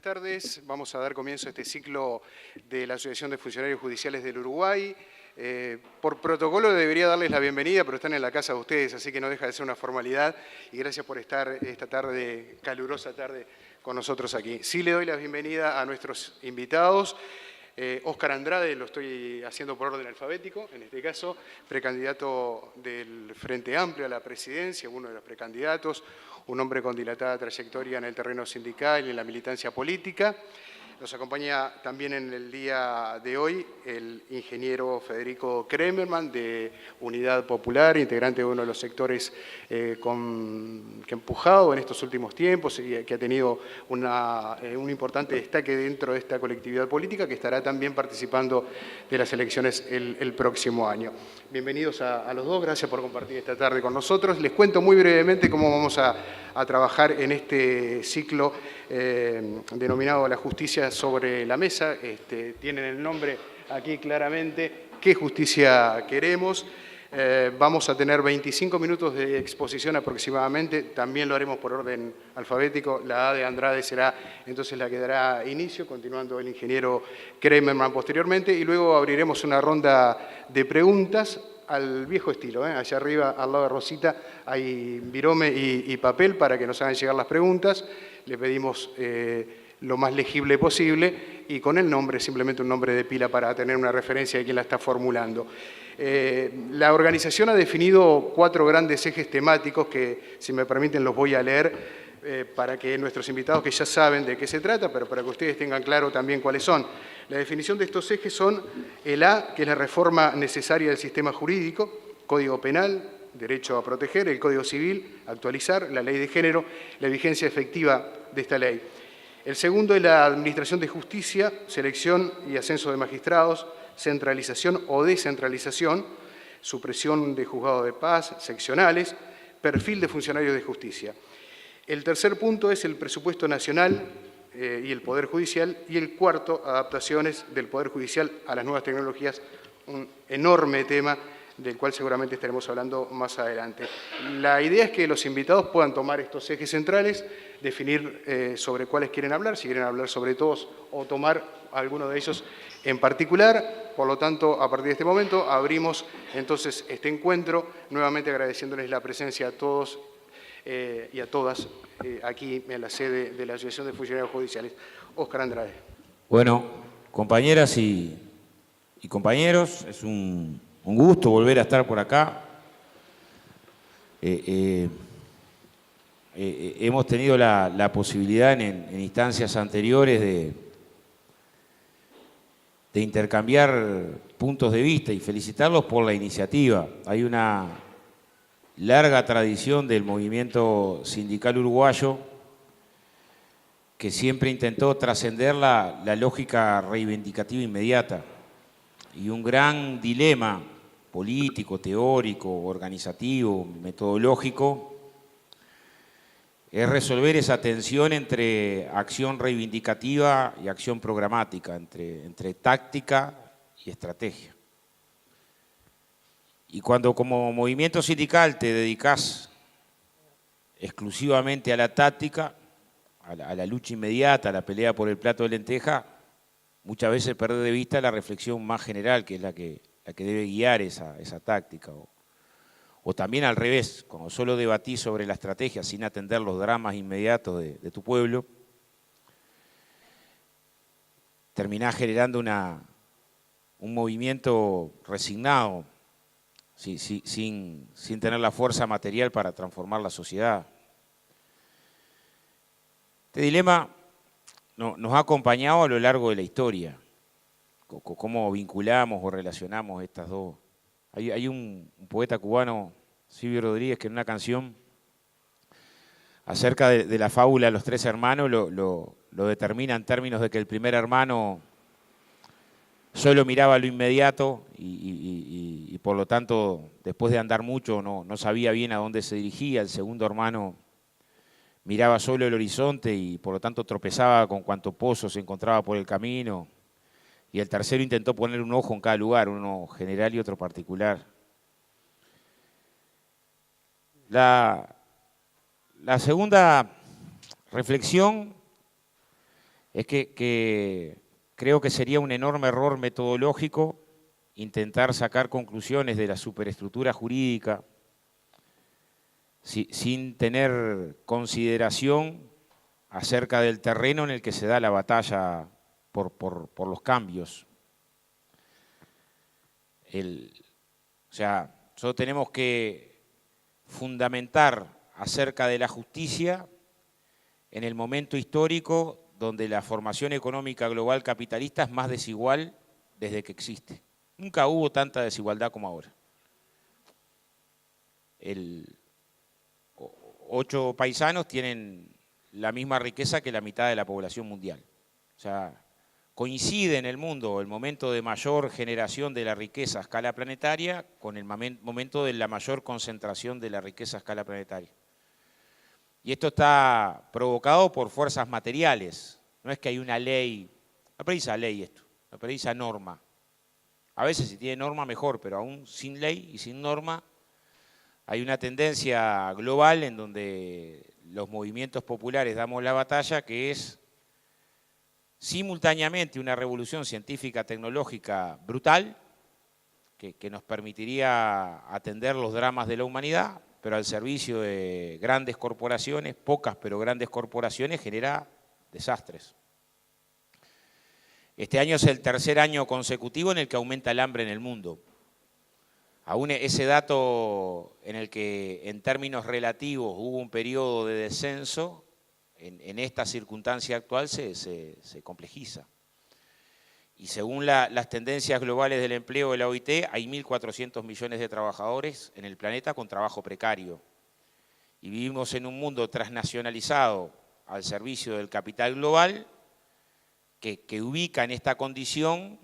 tardes. Vamos a dar comienzo a este ciclo de la Asociación de Funcionarios Judiciales del Uruguay. Por protocolo debería darles la bienvenida, pero están en la casa de ustedes, así que no deja de ser una formalidad. Y gracias por estar esta tarde, calurosa tarde, con nosotros aquí. Sí le doy la bienvenida a nuestros invitados. Óscar Andrade, lo estoy haciendo por orden alfabético, en este caso, precandidato del Frente Amplio a la presidencia, uno de los precandidatos, un hombre con dilatada trayectoria en el terreno sindical y en la militancia política. Nos acompaña también en el día de hoy el ingeniero Federico Kremerman, de Unidad Popular, integrante de uno de los sectores que ha empujado en estos últimos tiempos y que ha tenido un importante destaque dentro de esta colectividad política, que estará también participando de las elecciones el próximo año. Bienvenidos a los dos, gracias por compartir esta tarde con nosotros. Les cuento muy brevemente cómo vamos a trabajar en este ciclo denominado La Justicia sobre la Mesa. Tienen el nombre aquí claramente, ¿qué justicia queremos? Vamos a tener 25 minutos de exposición aproximadamente, también lo haremos por orden alfabético. La A de Andrade será entonces la que dará inicio, continuando el ingeniero Kremerman posteriormente, y luego abriremos una ronda de preguntas al viejo estilo. Allá arriba, al lado de Rosita, hay virome y papel para que nos hagan llegar las preguntas. Le pedimos lo más legible posible y con el nombre, simplemente un nombre de pila para tener una referencia de quién la está formulando. La organización ha definido 4 grandes ejes temáticos que, si me permiten, los voy a leer para que nuestros invitados, que ya saben de qué se trata, pero para que ustedes tengan claro también cuáles son. La definición de estos ejes son el A, que es la reforma necesaria del sistema jurídico, Código Penal, derecho a proteger, el Código Civil, actualizar, la ley de género, la vigencia efectiva de esta ley. El segundo es la administración de justicia, selección y ascenso de magistrados, centralización o descentralización, supresión de juzgados de paz, seccionales, perfil de funcionarios de justicia. El tercer punto es el presupuesto nacional y el Poder Judicial, y el cuarto, adaptaciones del Poder Judicial a las nuevas tecnologías, un enorme tema del cual seguramente estaremos hablando más adelante. La idea es que los invitados puedan tomar estos ejes centrales, definir sobre cuáles quieren hablar, si quieren hablar sobre todos o tomar alguno de ellos en particular. Por lo tanto, a partir de este momento abrimos entonces este encuentro, nuevamente agradeciéndoles la presencia a todos y a todas aquí en la sede de la Asociación de Funcionarios Judiciales. Óscar Andrade. Bueno, compañeras y compañeros, es un gusto volver a estar por acá. Hemos tenido la posibilidad en instancias anteriores de intercambiar puntos de vista y felicitarlos por la iniciativa. Hay una larga tradición del movimiento sindical uruguayo que siempre intentó trascender la lógica reivindicativa inmediata, y un gran dilema político, teórico, organizativo, metodológico es resolver esa tensión entre acción reivindicativa y acción programática, entre táctica y estrategia. Y cuando como movimiento sindical te dedicas exclusivamente a la táctica, a la lucha inmediata, a la pelea por el plato de lenteja, muchas veces perdés de vista la reflexión más general, que es la que debe guiar esa táctica. O también al revés, cuando solo debatís sobre la estrategia sin atender los dramas inmediatos de tu pueblo, terminás generando un movimiento resignado, sin tener la fuerza material para transformar la sociedad. Este dilema nos ha acompañado a lo largo de la historia, cómo vinculamos o relacionamos estas dos. Hay un poeta cubano, Silvio Rodríguez, que en una canción acerca de la fábula de los 3 hermanos lo determina en términos de que el primer hermano solo miraba lo inmediato y por lo tanto, después de andar mucho, no sabía bien a dónde se dirigía. El segundo hermano miraba solo el horizonte y por lo tanto tropezaba con cuanto pozo se encontraba por el camino. Y el tercero intentó poner un ojo en cada lugar, uno general y otro particular. La segunda reflexión es que creo que sería un enorme error metodológico intentar sacar conclusiones de la superestructura jurídica sin tener consideración acerca del terreno en el que se da la batalla por los cambios. O sea, nosotros tenemos que fundamentar acerca de la justicia en el momento histórico donde la formación económica global capitalista es más desigual desde que existe. Nunca hubo tanta desigualdad como ahora. 8 paisanos tienen la misma riqueza que la mitad de la población mundial. O sea, coincide en el mundo el momento de mayor generación de la riqueza a escala planetaria con el momento de la mayor concentración de la riqueza a escala planetaria. Y esto está provocado por fuerzas materiales. No es que hay una ley, no precisa ley esto, no precisa norma. A veces si tiene norma mejor, pero aún sin ley y sin norma hay una tendencia global en donde los movimientos populares damos la batalla, que es simultáneamente una revolución científica tecnológica brutal que nos permitiría atender los dramas de la humanidad, pero al servicio de grandes corporaciones, pocas pero grandes corporaciones, genera desastres. Este año es el tercer año consecutivo en el que aumenta el hambre en el mundo. Aún ese dato en el que en términos relativos hubo un periodo de descenso, en esta circunstancia actual se complejiza. Y según las tendencias globales del empleo de la OIT, hay 1.400 millones de trabajadores en el planeta con trabajo precario. Y vivimos en un mundo transnacionalizado al servicio del capital global que ubica en esta condición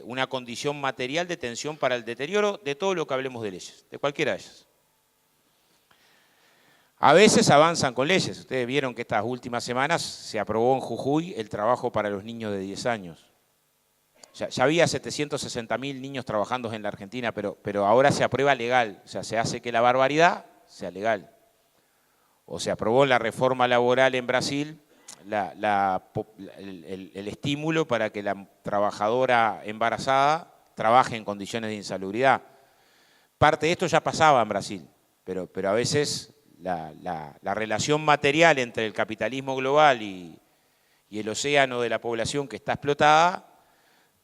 una condición material de tensión para el deterioro de todo lo que hablemos de leyes, de cualquiera de ellas. A veces avanzan con leyes. Ustedes vieron que estas últimas semanas se aprobó en Jujuy el trabajo para los niños de 10 años. Ya había 760.000 niños trabajando en la Argentina, pero ahora se aprueba legal. O sea, se hace que la barbaridad sea legal. O se aprobó la reforma laboral en Brasil, el estímulo para que la trabajadora embarazada trabaje en condiciones de insalubridad. Parte de esto ya pasaba en Brasil, pero a veces la relación material entre el capitalismo global y el océano de la población que está explotada,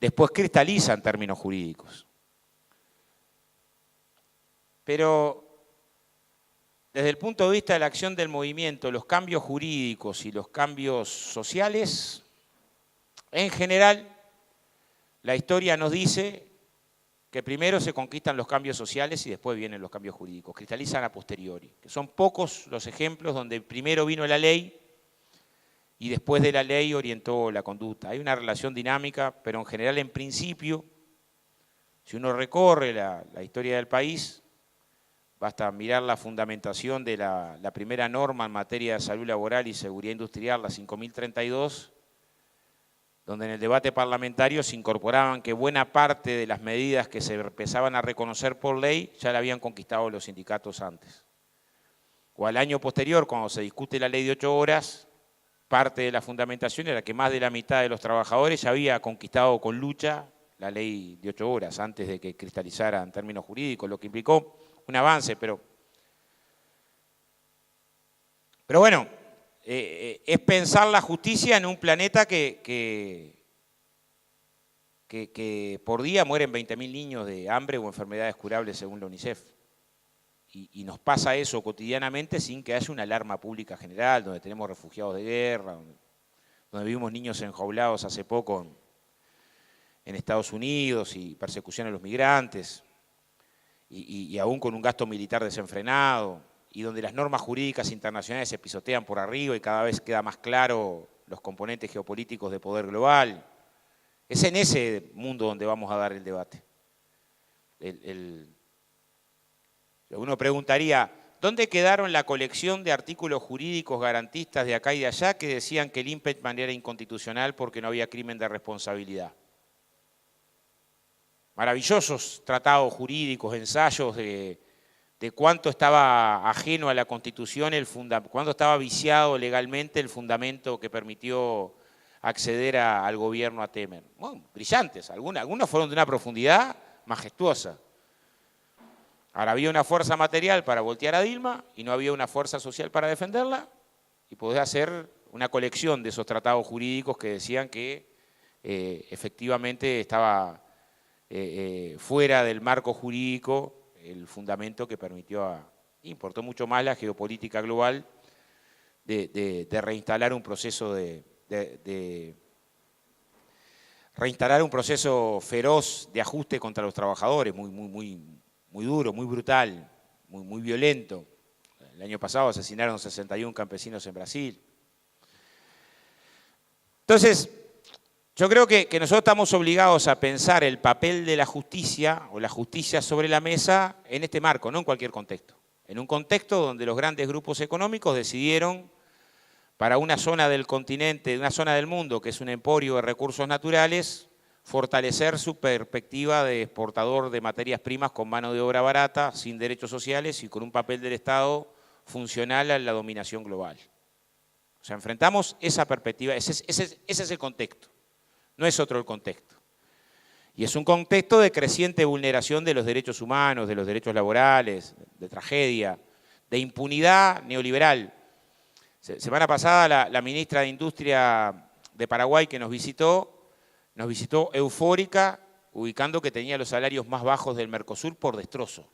después cristaliza en términos jurídicos. Pero desde el punto de vista de la acción del movimiento, los cambios jurídicos y los cambios sociales, en general, la historia nos dice que primero se conquistan los cambios sociales y después vienen los cambios jurídicos, cristalizan a posteriori. Que son pocos los ejemplos donde primero vino la ley y después de la ley orientó la conducta. Hay una relación dinámica, pero en general, en principio, si uno recorre la historia del país, basta mirar la fundamentación de la primera norma en materia de salud laboral y seguridad industrial, la 5032, donde en el debate parlamentario se incorporaban que buena parte de las medidas que se empezaban a reconocer por ley ya la habían conquistado los sindicatos antes. O al año posterior, cuando se discute la ley de 8 horas, parte de la fundamentación era que más de la mitad de los trabajadores ya había conquistado con lucha la ley de 8 horas antes de que cristalizara en términos jurídicos, lo que implicó un avance, pero bueno, es pensar la justicia en un planeta que por día mueren 20.000 niños de hambre o enfermedades curables según la UNICEF. Y nos pasa eso cotidianamente sin que haya una alarma pública general, donde tenemos refugiados de guerra, donde vimos niños enjaulados hace poco en Estados Unidos y persecución a los migrantes, y aún con un gasto militar desenfrenado, y donde las normas jurídicas internacionales se pisotean por arriba y cada vez queda más claro los componentes geopolíticos de poder global. Es en ese mundo donde vamos a dar el debate. Uno preguntaría, ¿dónde quedaron la colección de artículos jurídicos garantistas de acá y de allá que decían que el impeachment era inconstitucional porque no había crimen de responsabilidad? Maravillosos tratados jurídicos, ensayos de cuánto estaba ajeno a la Constitución, cuánto estaba viciado legalmente el fundamento que permitió acceder al gobierno a Temer. Bueno, brillantes, algunas fueron de una profundidad majestuosa. Ahora había una fuerza material para voltear a Dilma y no había una fuerza social para defenderla, y podés hacer una colección de esos tratados jurídicos que decían que efectivamente estaba fuera del marco jurídico el fundamento que permitió importó mucho más la geopolítica global de reinstalar un proceso reinstalar un proceso feroz de ajuste contra los trabajadores, muy duro, muy brutal, muy violento. El año pasado asesinaron 61 campesinos en Brasil. Entonces, yo creo que nosotros estamos obligados a pensar el papel de la justicia o la justicia sobre la mesa en este marco, no en cualquier contexto. En un contexto donde los grandes grupos económicos decidieron para una zona del continente, una zona del mundo que es un emporio de recursos naturales, fortalecer su perspectiva de exportador de materias primas con mano de obra barata, sin derechos sociales y con un papel del Estado funcional a la dominación global. O sea, enfrentamos esa perspectiva, ese es el contexto, no es otro el contexto. Y es un contexto de creciente vulneración de los derechos humanos, de los derechos laborales, de tragedia, de impunidad neoliberal. Semana pasada la ministra de Industria de Paraguay que nos visitó eufórica, ubicando que tenía los salarios más bajos del Mercosur por destrozo,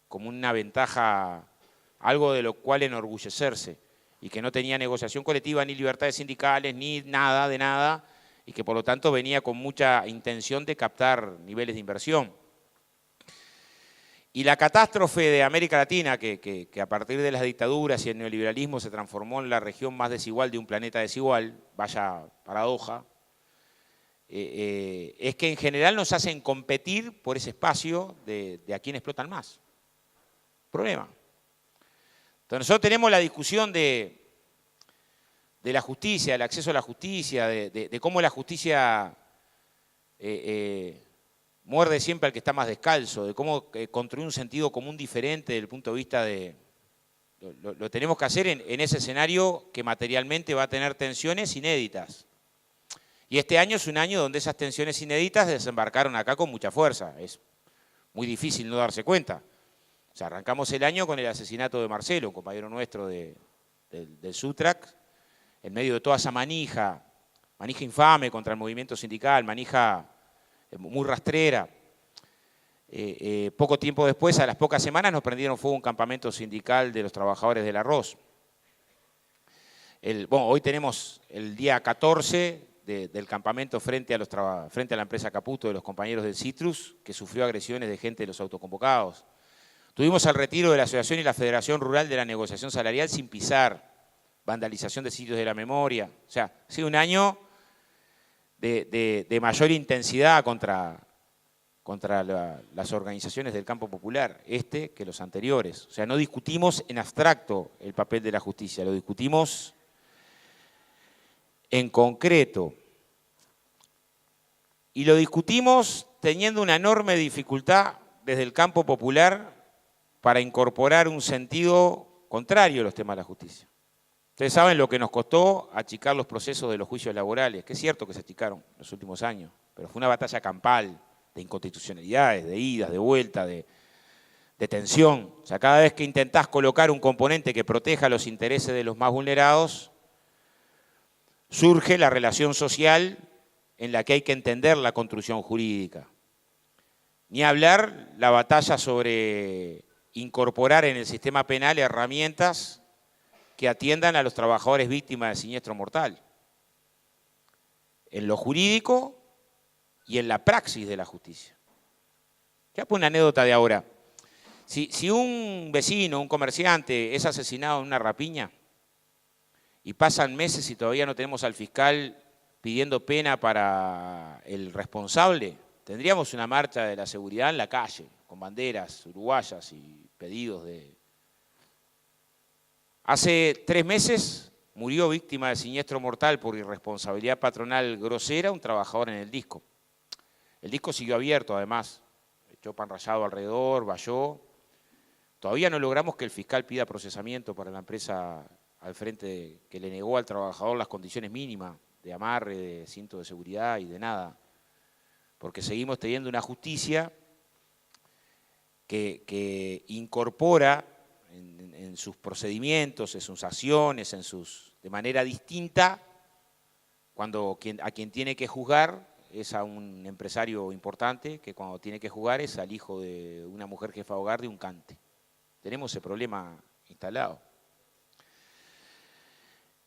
como una ventaja, algo de lo cual enorgullecerse, y que no tenía negociación colectiva, ni libertades sindicales, ni nada de nada, y que por lo tanto venía con mucha intención de captar niveles de inversión. Y la catástrofe de América Latina, que a partir de las dictaduras y el neoliberalismo se transformó en la región más desigual de un planeta desigual, vaya paradoja, es que en general nos hacen competir por ese espacio de a quién explotan más. Problema. Entonces nosotros tenemos la discusión de la justicia, del acceso a la justicia, de cómo la justicia muerde siempre al que está más descalzo, de cómo construir un sentido común diferente desde el punto de vista de... Lo tenemos que hacer en ese escenario que materialmente va a tener tensiones inéditas. Y este año es un año donde esas tensiones inéditas desembarcaron acá con mucha fuerza. Es muy difícil no darse cuenta. O sea, arrancamos el año con el asesinato de Marcelo, un compañero nuestro del SUTRAC, en medio de toda esa manija infame contra el movimiento sindical, manija muy rastrera. Poco tiempo después, a las pocas semanas, nos prendieron fuego un campamento sindical de los trabajadores del arroz. Hoy tenemos el día 14 del campamento frente a la empresa Caputo de los compañeros del Citrus, que sufrió agresiones de gente de los autoconvocados. Tuvimos el retiro de la Asociación y la Federación Rural de la negociación salarial sin pisar, vandalización de sitios de la memoria. O sea, ha sido un año de mayor intensidad contra las organizaciones del campo popular, que los anteriores. O sea, no discutimos en abstracto el papel de la justicia, lo discutimos en concreto. Y lo discutimos teniendo una enorme dificultad desde el campo popular para incorporar un sentido contrario a los temas de la justicia. Ustedes saben lo que nos costó achicar los procesos de los juicios laborales, que es cierto que se achicaron en los últimos años, pero fue una batalla campal de inconstitucionalidades, de idas, de vuelta, de tensión. O sea, cada vez que intentás colocar un componente que proteja los intereses de los más vulnerados, surge la relación social en la que hay que entender la construcción jurídica. Ni hablar la batalla sobre incorporar en el sistema penal herramientas que atiendan a los trabajadores víctimas de siniestro mortal, en lo jurídico y en la praxis de la justicia. Ya por una anécdota de ahora. Si un vecino, un comerciante es asesinado en una rapiña y pasan meses y todavía no tenemos al fiscal pidiendo pena para el responsable, tendríamos una marcha de la seguridad en la calle, con banderas uruguayas y pedidos de... Hace 3 meses murió víctima de siniestro mortal por irresponsabilidad patronal grosera un trabajador en el disco. El disco siguió abierto además, echó pan rallado alrededor, valló. Todavía no logramos que el fiscal pida procesamiento para la empresa al frente que le negó al trabajador las condiciones mínimas de amarre, de cinto de seguridad y de nada. Porque seguimos teniendo una justicia que incorpora en sus procedimientos, en sus acciones, de manera distinta, cuando a quien tiene que juzgar es a un empresario importante, que cuando tiene que juzgar es al hijo de una mujer jefa de hogar de un cante. Tenemos ese problema instalado.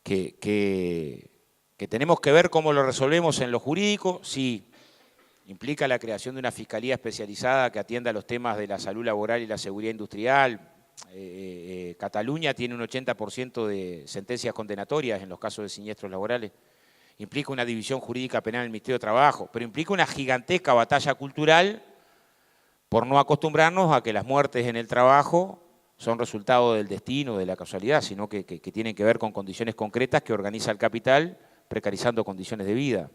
Que tenemos que ver cómo lo resolvemos en lo jurídico, sí. Implica la creación de una fiscalía especializada que atienda los temas de la salud laboral y la seguridad industrial. Cataluña tiene un 80% de sentencias condenatorias en los casos de siniestros laborales. Implica una división jurídica penal en el Ministerio de Trabajo, pero implica una gigantesca batalla cultural por no acostumbrarnos a que las muertes en el trabajo son resultado del destino, de la casualidad, sino que tienen que ver con condiciones concretas que organiza el capital, precarizando condiciones de vida.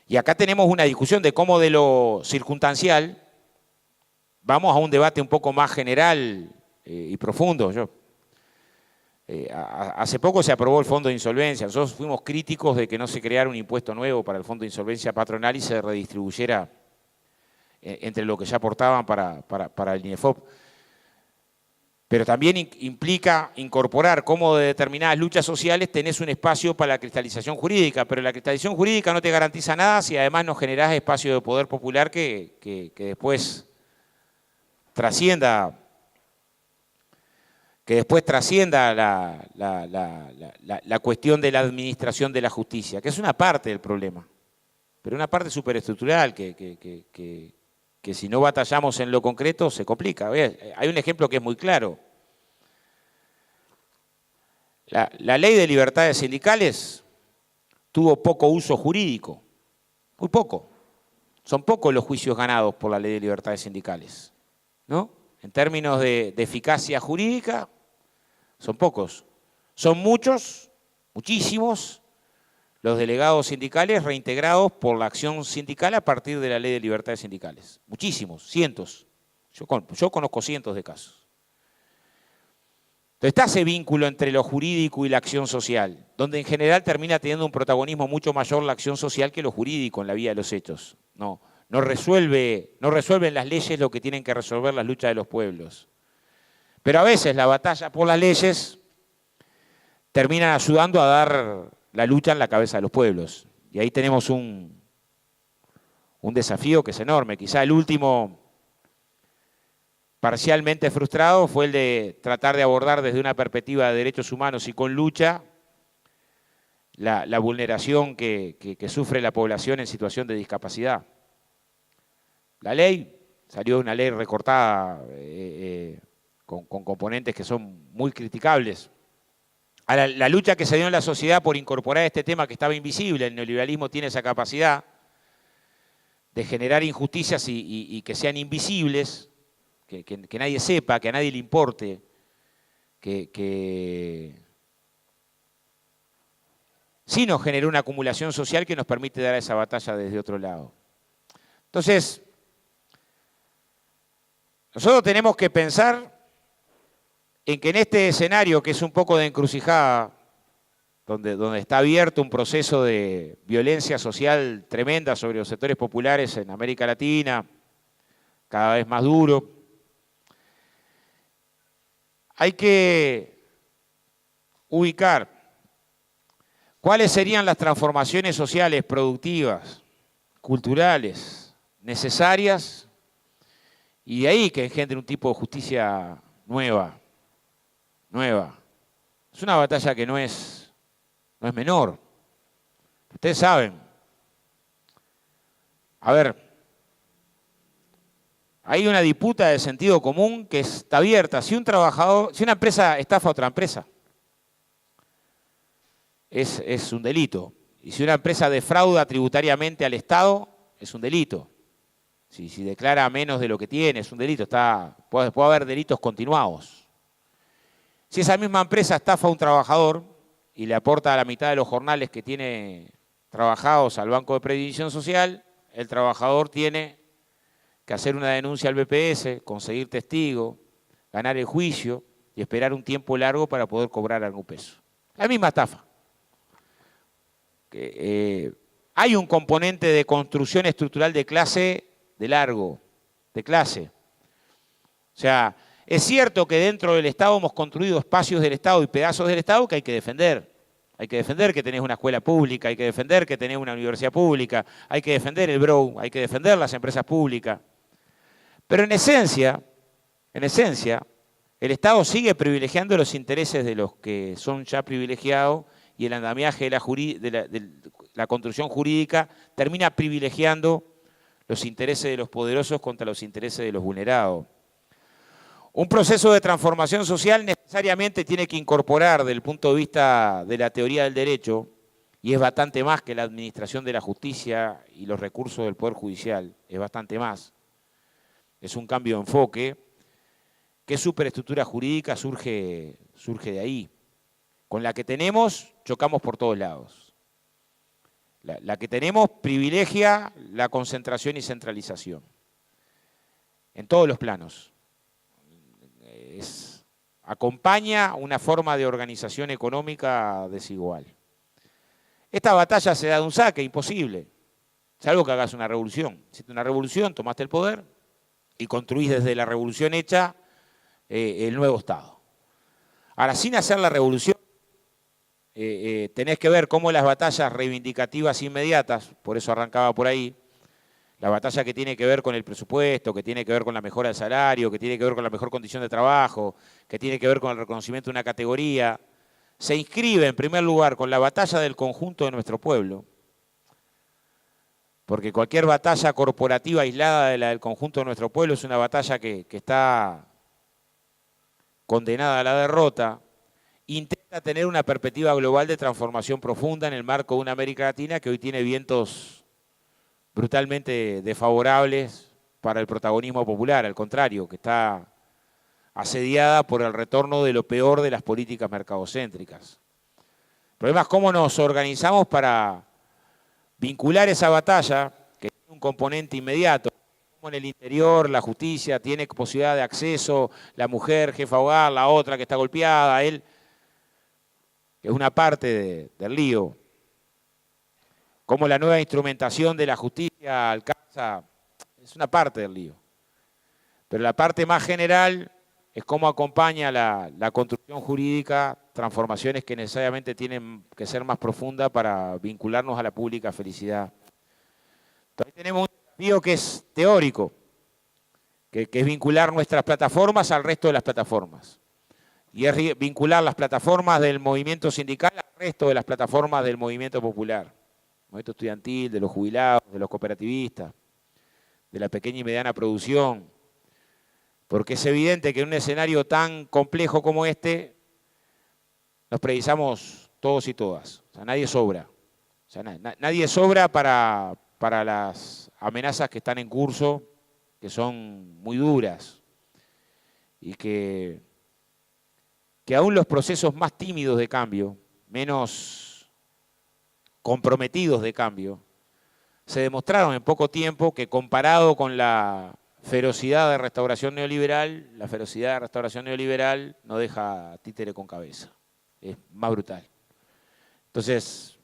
Y acá tenemos una discusión de cómo de lo circunstancial vamos a un debate un poco más general y profundo. Hace poco se aprobó el Fondo de Insolvencia. Nosotros fuimos críticos de que no se creara un impuesto nuevo para el Fondo de Insolvencia patronal y se redistribuyera entre lo que ya aportaban para el INEFOP. Pero también implica incorporar cómo de determinadas luchas sociales tenés un espacio para la cristalización jurídica, pero la cristalización jurídica no te garantiza nada si además no generás espacio de poder popular que después trascienda la cuestión de la administración de la justicia, que es una parte del problema, pero una parte superestructural que si no batallamos en lo concreto se complica. Hay un ejemplo que es muy claro. La ley de libertades sindicales tuvo poco uso jurídico, muy poco. Son pocos los juicios ganados por la ley de libertades sindicales, ¿no? En términos de eficacia jurídica, son pocos. Son muchos, muchísimos, los delegados sindicales reintegrados por la acción sindical a partir de la ley de libertades sindicales. Muchísimos, cientos. Yo conozco cientos de casos. Entonces está ese vínculo entre lo jurídico y la acción social, donde en general termina teniendo un protagonismo mucho mayor la acción social que lo jurídico en la vía de los hechos. No resuelven las leyes lo que tienen que resolver las luchas de los pueblos. Pero a veces la batalla por las leyes termina ayudando a dar la lucha en la cabeza de los pueblos. Y ahí tenemos un desafío que es enorme. Quizá el último parcialmente frustrado fue el de tratar de abordar desde una perspectiva de derechos humanos y con lucha la vulneración que sufre la población en situación de discapacidad. La ley, salió una ley recortada con componentes que son muy criticables. Ahora, la lucha que se dio en la sociedad por incorporar este tema que estaba invisible, el neoliberalismo tiene esa capacidad de generar injusticias y que sean invisibles, que nadie sepa, que a nadie le importe, sí nos generó una acumulación social que nos permite dar esa batalla desde otro lado. Entonces, nosotros tenemos que pensar en que en este escenario, que es un poco de encrucijada, donde está abierto un proceso de violencia social tremenda sobre los sectores populares en América Latina, cada vez más duro, hay que ubicar cuáles serían las transformaciones sociales, productivas, culturales, necesarias, y de ahí que engendre un tipo de justicia nueva. Es una batalla que no es menor. Ustedes saben. A ver, hay una disputa de sentido común que está abierta. Si una empresa estafa a otra empresa, es un delito. Y si una empresa defrauda tributariamente al Estado, es un delito. Si declara menos de lo que tiene, es un delito. Puede haber delitos continuados. Si esa misma empresa estafa a un trabajador y le aporta la mitad de los jornales que tiene trabajados al Banco de Previsión Social, el trabajador tiene que hacer una denuncia al BPS, conseguir testigo, ganar el juicio y esperar un tiempo largo para poder cobrar algún peso. La misma estafa. hay un componente de construcción estructural de clase de largo, de clase. O sea, es cierto que dentro del Estado hemos construido espacios del Estado y pedazos del Estado que hay que defender. Hay que defender que tenés una escuela pública, hay que defender que tenés una universidad pública, hay que defender el BROW, hay que defender las empresas públicas. Pero en esencia, el Estado sigue privilegiando los intereses de los que son ya privilegiados y el andamiaje de la construcción jurídica termina privilegiando los intereses de los poderosos contra los intereses de los vulnerados. Un proceso de transformación social necesariamente tiene que incorporar, desde el punto de vista de la teoría del derecho, y es bastante más que la administración de la justicia y los recursos del Poder Judicial, es bastante más. Es un cambio de enfoque. ¿Qué superestructura jurídica surge de ahí? Con la que tenemos, chocamos por todos lados. La que tenemos privilegia la concentración y centralización, en todos los planos. Acompaña una forma de organización económica desigual. Esta batalla se da de un saque, imposible, salvo que hagas una revolución. Hiciste una revolución, tomaste el poder y construís desde la revolución hecha el nuevo Estado. Ahora, sin hacer la revolución, tenés que ver cómo las batallas reivindicativas inmediatas, por eso arrancaba por ahí, la batalla que tiene que ver con el presupuesto, que tiene que ver con la mejora del salario, que tiene que ver con la mejor condición de trabajo, que tiene que ver con el reconocimiento de una categoría, se inscribe en primer lugar con la batalla del conjunto de nuestro pueblo, porque cualquier batalla corporativa aislada de la del conjunto de nuestro pueblo es una batalla que está condenada a la derrota. Intenta tener una perspectiva global de transformación profunda en el marco de una América Latina que hoy tiene vientos brutalmente desfavorables para el protagonismo popular, al contrario, que está asediada por el retorno de lo peor de las políticas mercadocéntricas. El problema es cómo nos organizamos para vincular esa batalla, que tiene un componente inmediato, como en el interior la justicia tiene posibilidad de acceso, la mujer jefa de hogar, la otra que está golpeada, él, que es una parte del lío. Cómo la nueva instrumentación de la justicia alcanza, es una parte del lío. Pero la parte más general es cómo acompaña la construcción jurídica transformaciones que necesariamente tienen que ser más profundas para vincularnos a la pública felicidad. Entonces tenemos un desafío que es teórico, que es vincular nuestras plataformas al resto de las plataformas. Y es vincular las plataformas del movimiento sindical al resto de las plataformas del movimiento popular. Movimiento estudiantil, de los jubilados, de los cooperativistas, de la pequeña y mediana producción, porque es evidente que en un escenario tan complejo como este, nos precisamos todos y todas, o sea, nadie sobra. O sea, nadie sobra para las amenazas que están en curso, que son muy duras, y que aún los procesos más tímidos de cambio, menos comprometidos de cambio, se demostraron en poco tiempo que comparado con la ferocidad de restauración neoliberal, la ferocidad de restauración neoliberal no deja títere con cabeza, es más brutal. Entonces,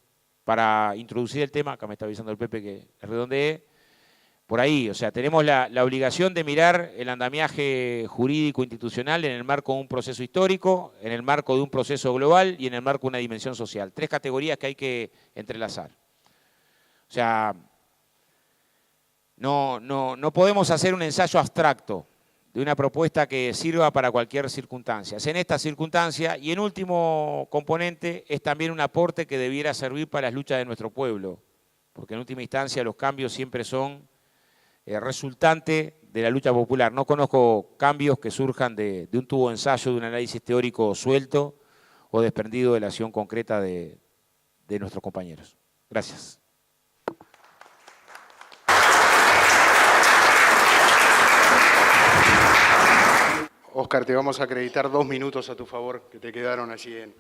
para introducir el tema, acá me está avisando el Pepe que redondeé, por ahí, o sea, tenemos la obligación de mirar el andamiaje jurídico institucional en el marco de un proceso histórico, en el marco de un proceso global y en el marco de una dimensión social. Tres categorías que hay que entrelazar. O sea, no podemos hacer un ensayo abstracto de una propuesta que sirva para cualquier circunstancia. Es en esta circunstancia, y en último componente, es también un aporte que debiera servir para las luchas de nuestro pueblo, porque en última instancia los cambios siempre son resultante de la lucha popular. No conozco cambios que surjan de un tubo de ensayo, de un análisis teórico suelto o desprendido de la acción concreta de nuestros compañeros. Gracias. Oscar, te vamos a acreditar 2 minutos a tu favor que te quedaron allí en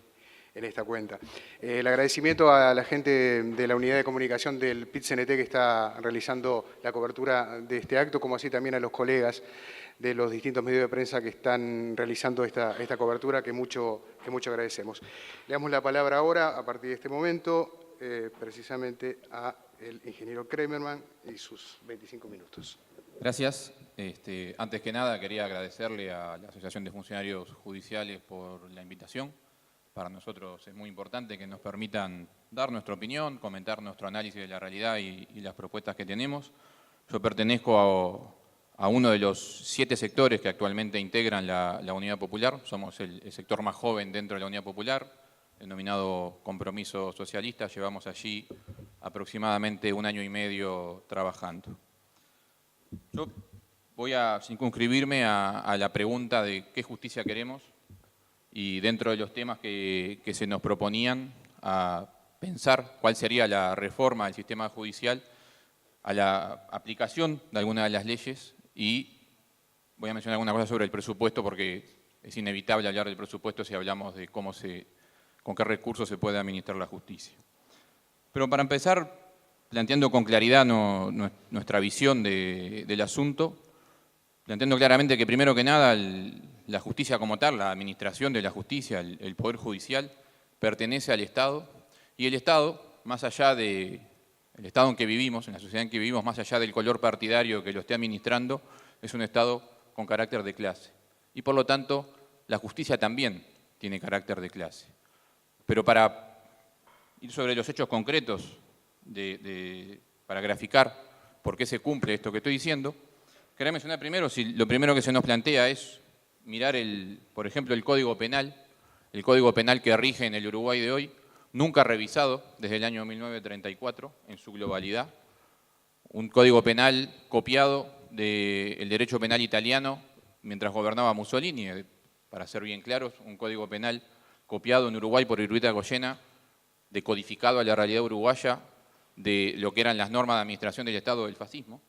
esta cuenta. El agradecimiento a la gente de la unidad de comunicación del PIT-CNT que está realizando la cobertura de este acto, como así también a los colegas de los distintos medios de prensa que están realizando esta cobertura, que mucho agradecemos. Le damos la palabra ahora, a partir de este momento, precisamente a el ingeniero Kremerman y sus 25 minutos. Gracias. Antes que nada quería agradecerle a la Asociación de Funcionarios Judiciales por la invitación. Para nosotros es muy importante que nos permitan dar nuestra opinión, comentar nuestro análisis de la realidad y las propuestas que tenemos. Yo pertenezco a uno de los 7 sectores que actualmente integran la Unidad Popular. Somos el sector más joven dentro de la Unidad Popular, denominado Compromiso Socialista. Llevamos allí aproximadamente 1 año y medio trabajando. Yo voy a circunscribirme a la pregunta de qué justicia queremos y dentro de los temas que se nos proponían a pensar cuál sería la reforma del sistema judicial, a la aplicación de algunas de las leyes y voy a mencionar alguna cosa sobre el presupuesto porque es inevitable hablar del presupuesto si hablamos de con qué recursos se puede administrar la justicia. Pero para empezar, planteando con claridad nuestra visión del asunto, planteando claramente que primero que nada la justicia como tal, la administración de la justicia, el Poder Judicial, pertenece al Estado y el Estado, más allá del Estado en que vivimos, en la sociedad en que vivimos, más allá del color partidario que lo esté administrando, es un Estado con carácter de clase. Y por lo tanto, la justicia también tiene carácter de clase. Pero para ir sobre los hechos concretos, para graficar por qué se cumple esto que estoy diciendo, quería mencionar primero, si lo primero que se nos plantea es mirar, por ejemplo, el Código Penal que rige en el Uruguay de hoy, nunca revisado desde el año 1934 en su globalidad, un Código Penal copiado del derecho penal italiano mientras gobernaba Mussolini, para ser bien claros, un Código Penal copiado en Uruguay por Irurita Goyena, decodificado a la realidad uruguaya de lo que eran las normas de administración del Estado del fascismo,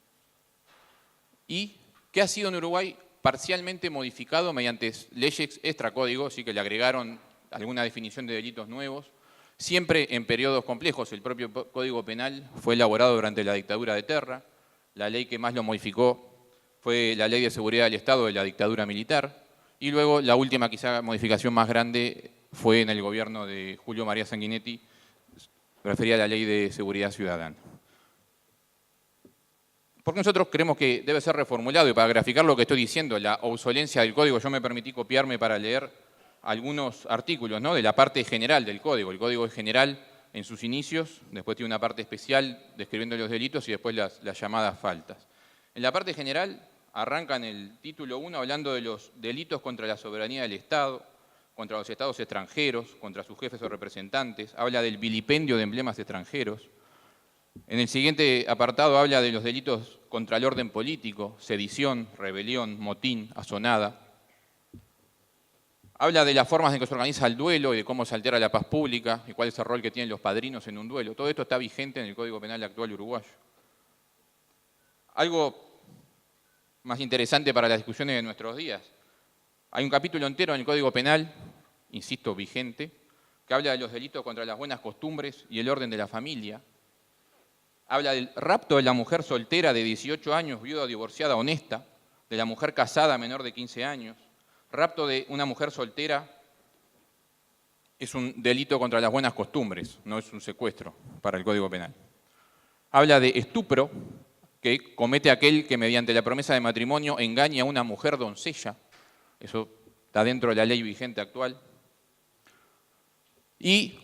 y que ha sido en Uruguay parcialmente modificado mediante leyes extracódigo, sí que le agregaron alguna definición de delitos nuevos, siempre en periodos complejos. El propio Código Penal fue elaborado durante la dictadura de Terra, la ley que más lo modificó fue la Ley de Seguridad del Estado de la dictadura militar, y luego la última quizá modificación más grande fue en el gobierno de Julio María Sanguinetti, refería a la Ley de Seguridad Ciudadana. Porque nosotros creemos que debe ser reformulado, y para graficar lo que estoy diciendo, la obsolencia del código, yo me permití copiarme para leer algunos artículos, ¿no?, de la parte general del código. El código es general en sus inicios, después tiene una parte especial describiendo los delitos y después las llamadas faltas. En la parte general arranca en el título 1 hablando de los delitos contra la soberanía del Estado, contra los estados extranjeros, contra sus jefes o representantes, habla del vilipendio de emblemas extranjeros. En el siguiente apartado habla de los delitos contra el orden político, sedición, rebelión, motín, asonada. Habla de las formas en que se organiza el duelo y de cómo se altera la paz pública y cuál es el rol que tienen los padrinos en un duelo. Todo esto está vigente en el Código Penal actual uruguayo. Algo más interesante para las discusiones de nuestros días. Hay un capítulo entero en el Código Penal, insisto, vigente, que habla de los delitos contra las buenas costumbres y el orden de la familia. Habla del rapto de la mujer soltera de 18 años, viuda, divorciada, honesta, de la mujer casada menor de 15 años. Rapto de una mujer soltera es un delito contra las buenas costumbres, no es un secuestro para el Código Penal. Habla de estupro, que comete aquel que mediante la promesa de matrimonio engaña a una mujer doncella. Eso está dentro de la ley vigente actual. Y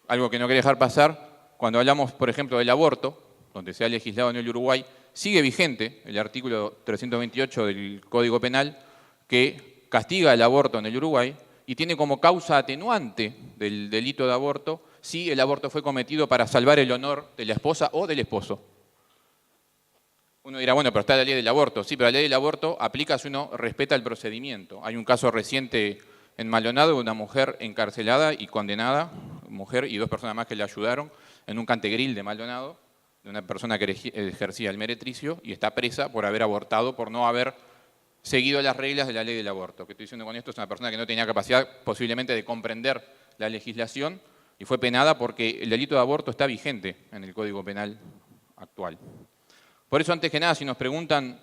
algo que no quería dejar pasar, cuando hablamos, por ejemplo, del aborto, donde se ha legislado en el Uruguay, sigue vigente el artículo 328 del Código Penal que castiga el aborto en el Uruguay y tiene como causa atenuante del delito de aborto si el aborto fue cometido para salvar el honor de la esposa o del esposo. Uno dirá, bueno, pero está la ley del aborto. Sí, pero la ley del aborto aplica si uno respeta el procedimiento. Hay un caso reciente en Maldonado de una mujer encarcelada y condenada, mujer y 2 personas más que le ayudaron, en un cantegril de Maldonado, de una persona que ejercía el meretricio y está presa por haber abortado, por no haber seguido las reglas de la ley del aborto. ¿Qué estoy diciendo con esto? Es una persona que no tenía capacidad posiblemente de comprender la legislación y fue penada porque el delito de aborto está vigente en el Código Penal actual. Por eso, antes que nada, si nos preguntan,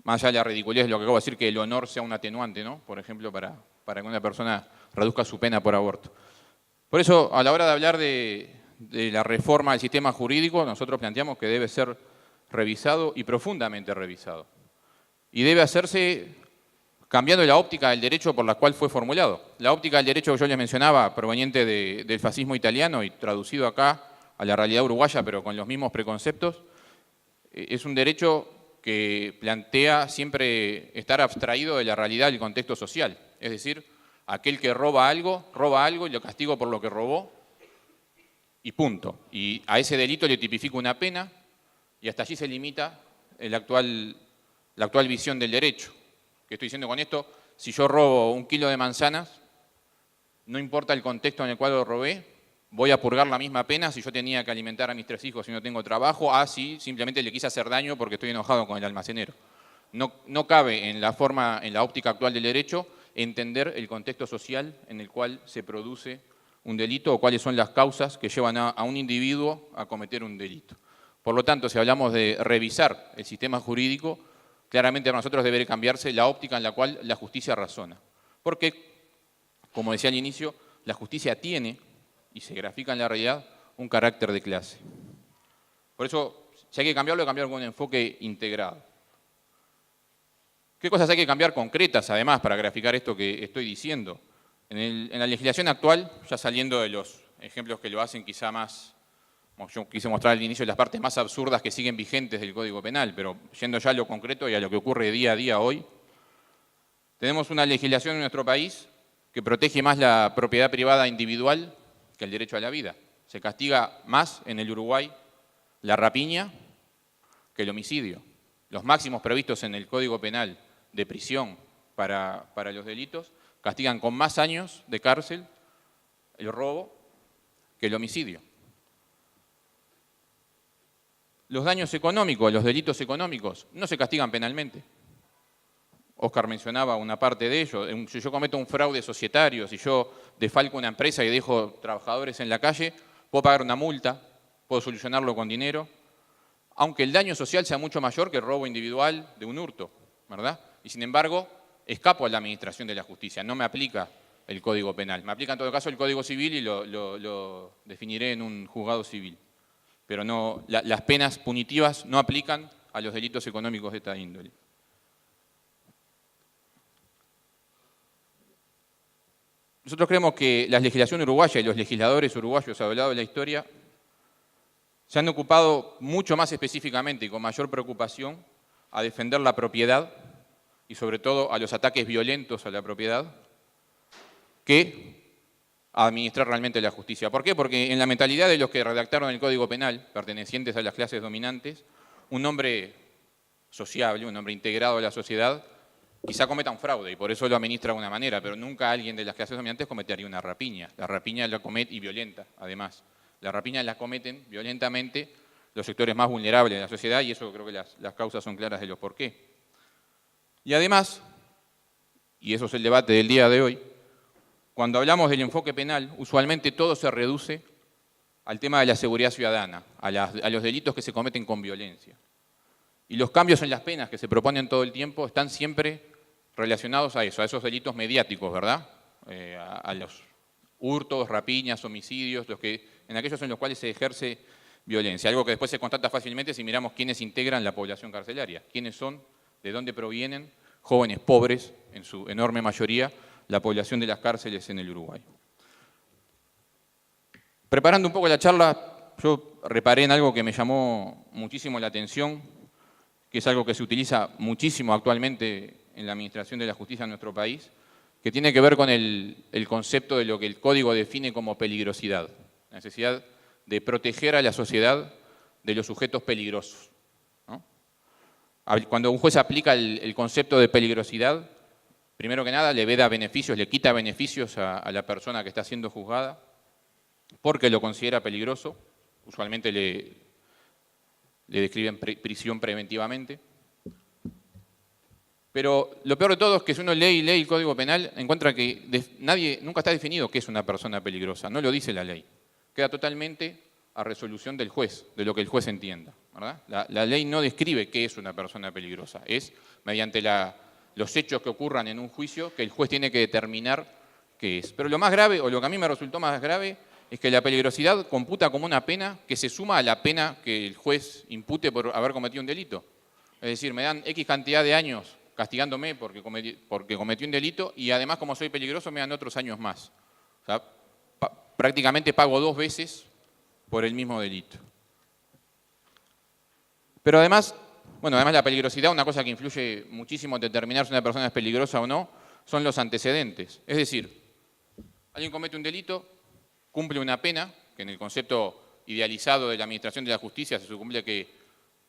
más allá de la ridiculez de lo que acabo de decir, que el honor sea un atenuante, ¿no?, por ejemplo, para que una persona reduzca su pena por aborto. Por eso, a la hora de hablar de de la reforma del sistema jurídico, nosotros planteamos que debe ser revisado y profundamente revisado. Y debe hacerse cambiando la óptica del derecho por la cual fue formulado. La óptica del derecho que yo les mencionaba, proveniente del fascismo italiano y traducido acá a la realidad uruguaya, pero con los mismos preconceptos, es un derecho que plantea siempre estar abstraído de la realidad del contexto social. Es decir, aquel que roba algo y lo castigo por lo que robó, y punto. Y a ese delito le tipifico una pena, y hasta allí se limita la actual visión del derecho. ¿Qué estoy diciendo con esto? Si yo robo 1 kilo de manzanas, no importa el contexto en el cual lo robé, voy a purgar la misma pena si yo tenía que alimentar a mis 3 hijos y no tengo trabajo, si simplemente le quise hacer daño porque estoy enojado con el almacenero. No cabe en la óptica actual del derecho entender el contexto social en el cual se produce un delito o cuáles son las causas que llevan a un individuo a cometer un delito. Por lo tanto, si hablamos de revisar el sistema jurídico, claramente para nosotros debería cambiarse la óptica en la cual la justicia razona. Porque, como decía al inicio, la justicia tiene, y se grafica en la realidad, un carácter de clase. Por eso, si hay que cambiarlo, hay que cambiarlo con un enfoque integrado. ¿Qué cosas hay que cambiar concretas, además, para graficar esto que estoy diciendo? En la legislación actual, ya saliendo de los ejemplos que lo hacen quizá más, yo quise mostrar al inicio las partes más absurdas que siguen vigentes del Código Penal, pero yendo ya a lo concreto y a lo que ocurre día a día hoy, tenemos una legislación en nuestro país que protege más la propiedad privada individual que el derecho a la vida. Se castiga más en el Uruguay la rapiña que el homicidio. Los máximos previstos en el Código Penal de prisión para los delitos castigan con más años de cárcel el robo que el homicidio. Los daños económicos, los delitos económicos, no se castigan penalmente. Óscar mencionaba una parte de ello. Si yo cometo un fraude societario, si yo defalco una empresa y dejo trabajadores en la calle, puedo pagar una multa, puedo solucionarlo con dinero, aunque el daño social sea mucho mayor que el robo individual de un hurto, ¿verdad? Y sin embargo, escapo a la administración de la justicia, no me aplica el Código Penal. Me aplica en todo caso el Código Civil y lo definiré en un juzgado civil. Pero no, las penas punitivas no aplican a los delitos económicos de esta índole. Nosotros creemos que la legislación uruguaya y los legisladores uruguayos a lo largo de la historia se han ocupado mucho más específicamente y con mayor preocupación a defender la propiedad y sobre todo a los ataques violentos a la propiedad que a administrar realmente la justicia. ¿Por qué? Porque en la mentalidad de los que redactaron el Código Penal, pertenecientes a las clases dominantes, un hombre sociable, un hombre integrado a la sociedad, quizá cometa un fraude y por eso lo administra de una manera, pero nunca alguien de las clases dominantes cometería una rapiña. La rapiña la comete, y violenta además, la rapiña la cometen violentamente los sectores más vulnerables de la sociedad y eso creo que las causas son claras de los por qué. Y además, y eso es el debate del día de hoy, cuando hablamos del enfoque penal, usualmente todo se reduce al tema de la seguridad ciudadana, a los delitos que se cometen con violencia. Y los cambios en las penas que se proponen todo el tiempo están siempre relacionados a eso, a esos delitos mediáticos, ¿verdad? A los hurtos, rapiñas, homicidios, en aquellos en los cuales se ejerce violencia. Algo que después se constata fácilmente si miramos quiénes integran la población carcelaria, quiénes son, de dónde provienen jóvenes pobres, en su enorme mayoría, la población de las cárceles en el Uruguay. Preparando un poco la charla, yo reparé en algo que me llamó muchísimo la atención, que es algo que se utiliza muchísimo actualmente en la administración de la justicia en nuestro país, que tiene que ver con el concepto de lo que el Código define como peligrosidad, la necesidad de proteger a la sociedad de los sujetos peligrosos, ¿no? Cuando un juez aplica el concepto de peligrosidad, primero que nada le veda beneficios, le quita beneficios a la persona que está siendo juzgada, porque lo considera peligroso, usualmente le describen prisión preventivamente. Pero lo peor de todo es que si uno lee el Código Penal, encuentra que nunca está definido qué es una persona peligrosa, no lo dice la ley. Queda totalmente a resolución del juez, de lo que el juez entienda, ¿verdad? La ley no describe qué es una persona peligrosa, es mediante los hechos que ocurran en un juicio que el juez tiene que determinar qué es. Pero lo más grave, o lo que a mí me resultó más grave, es que la peligrosidad computa como una pena que se suma a la pena que el juez impute por haber cometido un delito. Es decir, me dan X cantidad de años castigándome porque cometí un delito y además, como soy peligroso, me dan otros años más. O sea, prácticamente pago 2 veces por el mismo delito. Pero además, además la peligrosidad, una cosa que influye muchísimo en determinar si una persona es peligrosa o no, son los antecedentes. Es decir, alguien comete un delito, cumple una pena, que en el concepto idealizado de la administración de la justicia se supone que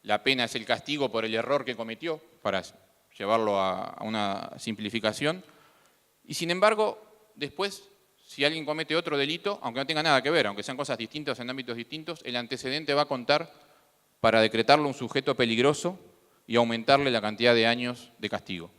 la pena es el castigo por el error que cometió, para llevarlo a una simplificación, y sin embargo, después, si alguien comete otro delito, aunque no tenga nada que ver, aunque sean cosas distintas en ámbitos distintos, el antecedente va a contar para decretarlo un sujeto peligroso y aumentarle la cantidad de años de castigo.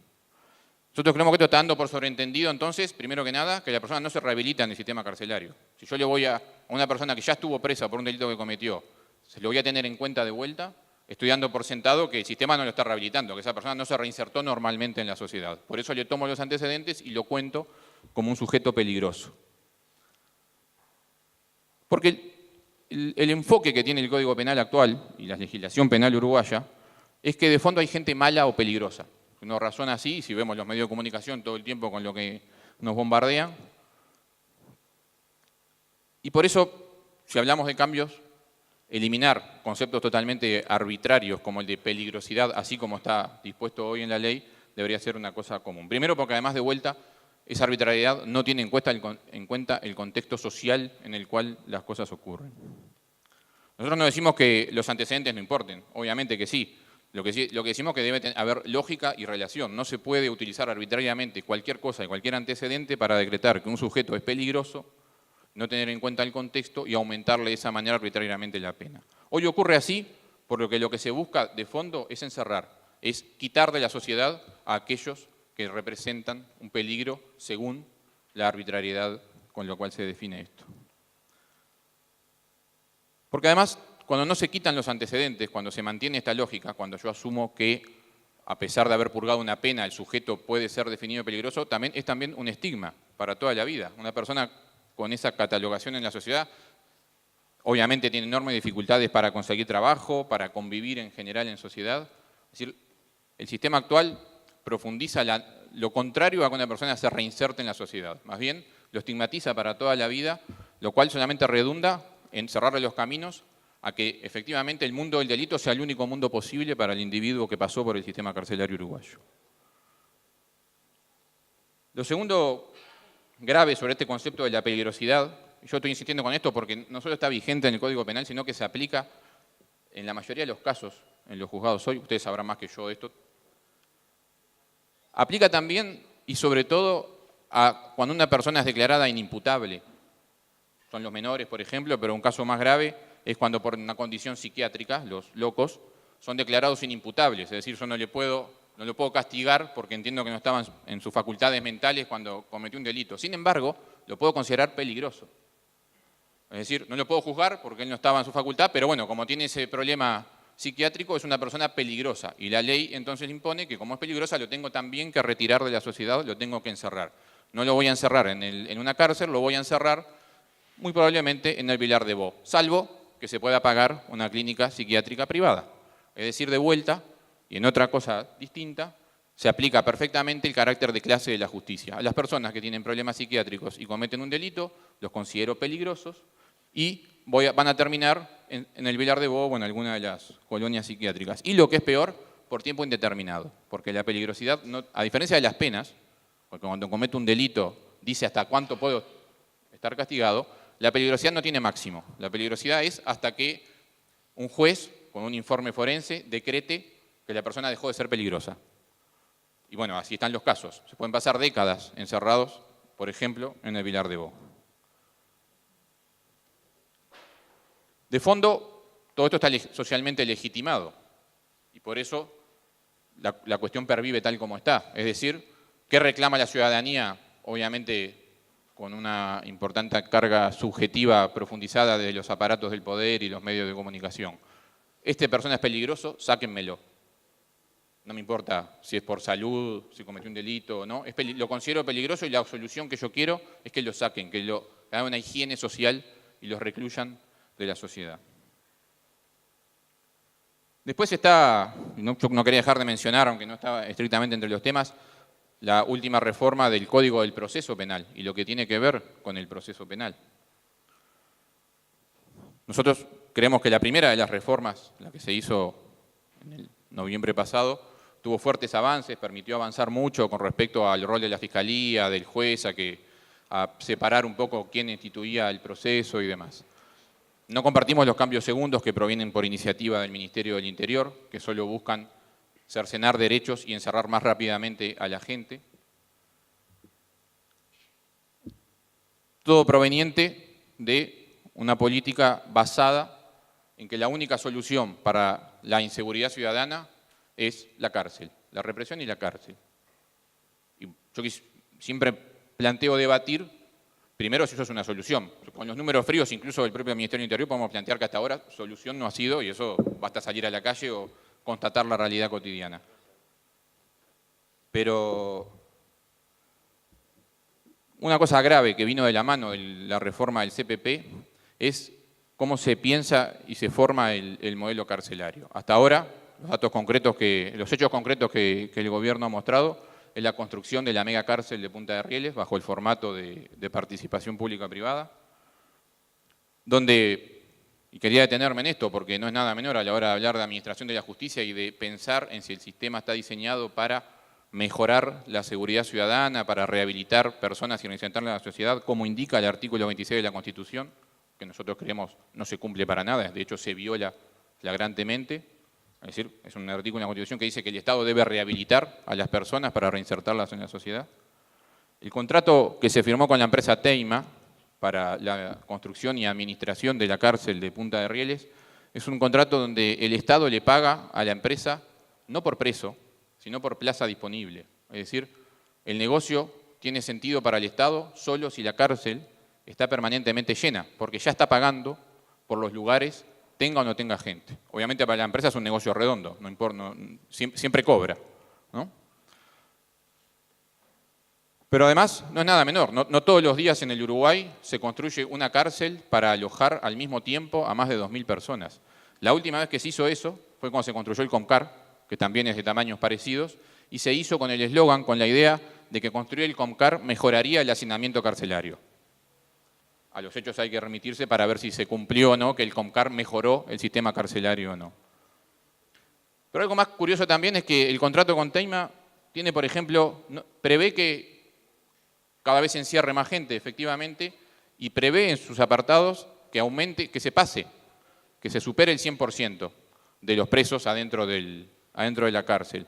Nosotros creemos que esto está dando por sobreentendido, entonces, primero que nada, que la persona no se rehabilita en el sistema carcelario. Si yo le voy a una persona que ya estuvo presa por un delito que cometió, se lo voy a tener en cuenta de vuelta, estoy dando por sentado que el sistema no lo está rehabilitando, que esa persona no se reinsertó normalmente en la sociedad. Por eso le tomo los antecedentes y lo cuento como un sujeto peligroso. Porque el enfoque que tiene el Código Penal actual y la legislación penal uruguaya es que de fondo hay gente mala o peligrosa. Uno razona así, si vemos los medios de comunicación todo el tiempo con lo que nos bombardean. Y por eso, si hablamos de cambios, eliminar conceptos totalmente arbitrarios como el de peligrosidad, así como está dispuesto hoy en la ley, debería ser una cosa común. Primero porque además de vuelta, esa arbitrariedad no tiene en cuenta el contexto social en el cual las cosas ocurren. Nosotros no decimos que los antecedentes no importen, obviamente que sí. Lo que decimos es que debe haber lógica y relación. No se puede utilizar arbitrariamente cualquier cosa y cualquier antecedente para decretar que un sujeto es peligroso, no tener en cuenta el contexto y aumentarle de esa manera arbitrariamente la pena. Hoy ocurre así porque lo que se busca de fondo es encerrar, es quitar de la sociedad a aquellos que representan un peligro según la arbitrariedad con la cual se define esto. Porque además, cuando no se quitan los antecedentes, cuando se mantiene esta lógica, cuando yo asumo que a pesar de haber purgado una pena, el sujeto puede ser definido peligroso, es también un estigma para toda la vida. Una persona con esa catalogación en la sociedad obviamente tiene enormes dificultades para conseguir trabajo, para convivir en general en sociedad. Es decir, el sistema actual profundiza lo contrario a que una persona se reinserte en la sociedad. Más bien, lo estigmatiza para toda la vida, lo cual solamente redunda en cerrarle los caminos a que efectivamente el mundo del delito sea el único mundo posible para el individuo que pasó por el sistema carcelario uruguayo. Lo segundo grave sobre este concepto de la peligrosidad, yo estoy insistiendo con esto porque no solo está vigente en el Código Penal, sino que se aplica en la mayoría de los casos en los juzgados hoy, ustedes sabrán más que yo de esto, aplica también y sobre todo a cuando una persona es declarada inimputable. Son los menores, por ejemplo, pero un caso más grave es cuando por una condición psiquiátrica, los locos, son declarados inimputables. Es decir, yo no lo puedo castigar porque entiendo que no estaban en sus facultades mentales cuando cometió un delito. Sin embargo, lo puedo considerar peligroso. Es decir, no lo puedo juzgar porque él no estaba en su facultad, pero bueno, como tiene ese problema psiquiátrico, es una persona peligrosa. Y la ley entonces impone que como es peligrosa, lo tengo también que retirar de la sociedad, lo tengo que encerrar. No lo voy a encerrar en una cárcel, lo voy a encerrar muy probablemente en el Vilar de Bo, salvo que se pueda pagar una clínica psiquiátrica privada. Es decir, de vuelta, y en otra cosa distinta, se aplica perfectamente el carácter de clase de la justicia. A las personas que tienen problemas psiquiátricos y cometen un delito, los considero peligrosos y van a terminar en el Vilar de Bo o en alguna de las colonias psiquiátricas. Y lo que es peor, por tiempo indeterminado, porque la peligrosidad, a diferencia de las penas, porque cuando cometo un delito dice hasta cuánto puedo estar castigado, la peligrosidad no tiene máximo. La peligrosidad es hasta que un juez, con un informe forense, decrete que la persona dejó de ser peligrosa. Y bueno, así están los casos. Se pueden pasar décadas encerrados, por ejemplo, en el Vilar de Bo. De fondo, todo esto está socialmente legitimado. Y por eso la cuestión pervive tal como está. Es decir, ¿qué reclama la ciudadanía? Obviamente, con una importante carga subjetiva profundizada de los aparatos del poder y los medios de comunicación. Este persona es peligroso, sáquenmelo. No me importa si es por salud, si cometió un delito o no. Lo considero peligroso y la solución que yo quiero es que lo saquen, que hagan una higiene social y los recluyan de la sociedad. Después está, yo no quería dejar de mencionar, aunque no estaba estrictamente entre los temas, la última reforma del Código del Proceso Penal y lo que tiene que ver con el proceso penal. Nosotros creemos que la primera de las reformas, la que se hizo en el noviembre pasado, tuvo fuertes avances, permitió avanzar mucho con respecto al rol de la Fiscalía, del juez, a separar un poco quién instituía el proceso y demás. No compartimos los cambios segundos que provienen por iniciativa del Ministerio del Interior, que solo buscan cercenar derechos y encerrar más rápidamente a la gente. Todo proveniente de una política basada en que la única solución para la inseguridad ciudadana es la cárcel, la represión y la cárcel. Y yo siempre planteo debatir, primero si eso es una solución. Con los números fríos, incluso del propio Ministerio del Interior, podemos plantear que hasta ahora solución no ha sido, y eso basta salir a la calle o constatar la realidad cotidiana. Pero una cosa grave que vino de la mano de la reforma del CPP es cómo se piensa y se forma el modelo carcelario. Hasta ahora, los hechos concretos que el gobierno ha mostrado es la construcción de la megacárcel de Punta de Rieles bajo el formato de participación pública-privada, donde, y quería detenerme en esto porque no es nada menor a la hora de hablar de administración de la justicia y de pensar en si el sistema está diseñado para mejorar la seguridad ciudadana, para rehabilitar personas y reinsertarlas en la sociedad, como indica el artículo 26 de la Constitución, que nosotros creemos no se cumple para nada, de hecho se viola flagrantemente. Es decir, es un artículo en la Constitución que dice que el Estado debe rehabilitar a las personas para reinsertarlas en la sociedad. El contrato que se firmó con la empresa Teima para la construcción y administración de la cárcel de Punta de Rieles es un contrato donde el Estado le paga a la empresa no por preso, sino por plaza disponible. Es decir, el negocio tiene sentido para el Estado solo si la cárcel está permanentemente llena, porque ya está pagando por los lugares tenga o no tenga gente. Obviamente para la empresa es un negocio redondo, no importa, siempre cobra, ¿no? Pero además no es nada menor, no todos los días en el Uruguay se construye una cárcel para alojar al mismo tiempo a más de 2.000 personas. La última vez que se hizo eso fue cuando se construyó el Comcar, que también es de tamaños parecidos, y se hizo con el eslogan, con la idea de que construir el Comcar mejoraría el hacinamiento carcelario. A los hechos hay que remitirse para ver si se cumplió o no, que el Comcar mejoró el sistema carcelario o no. Pero algo más curioso también es que el contrato con Teima tiene, por ejemplo, prevé que cada vez se encierre más gente, efectivamente, y prevé en sus apartados que aumente, que se pase, que se supere el 100% de los presos adentro de la cárcel.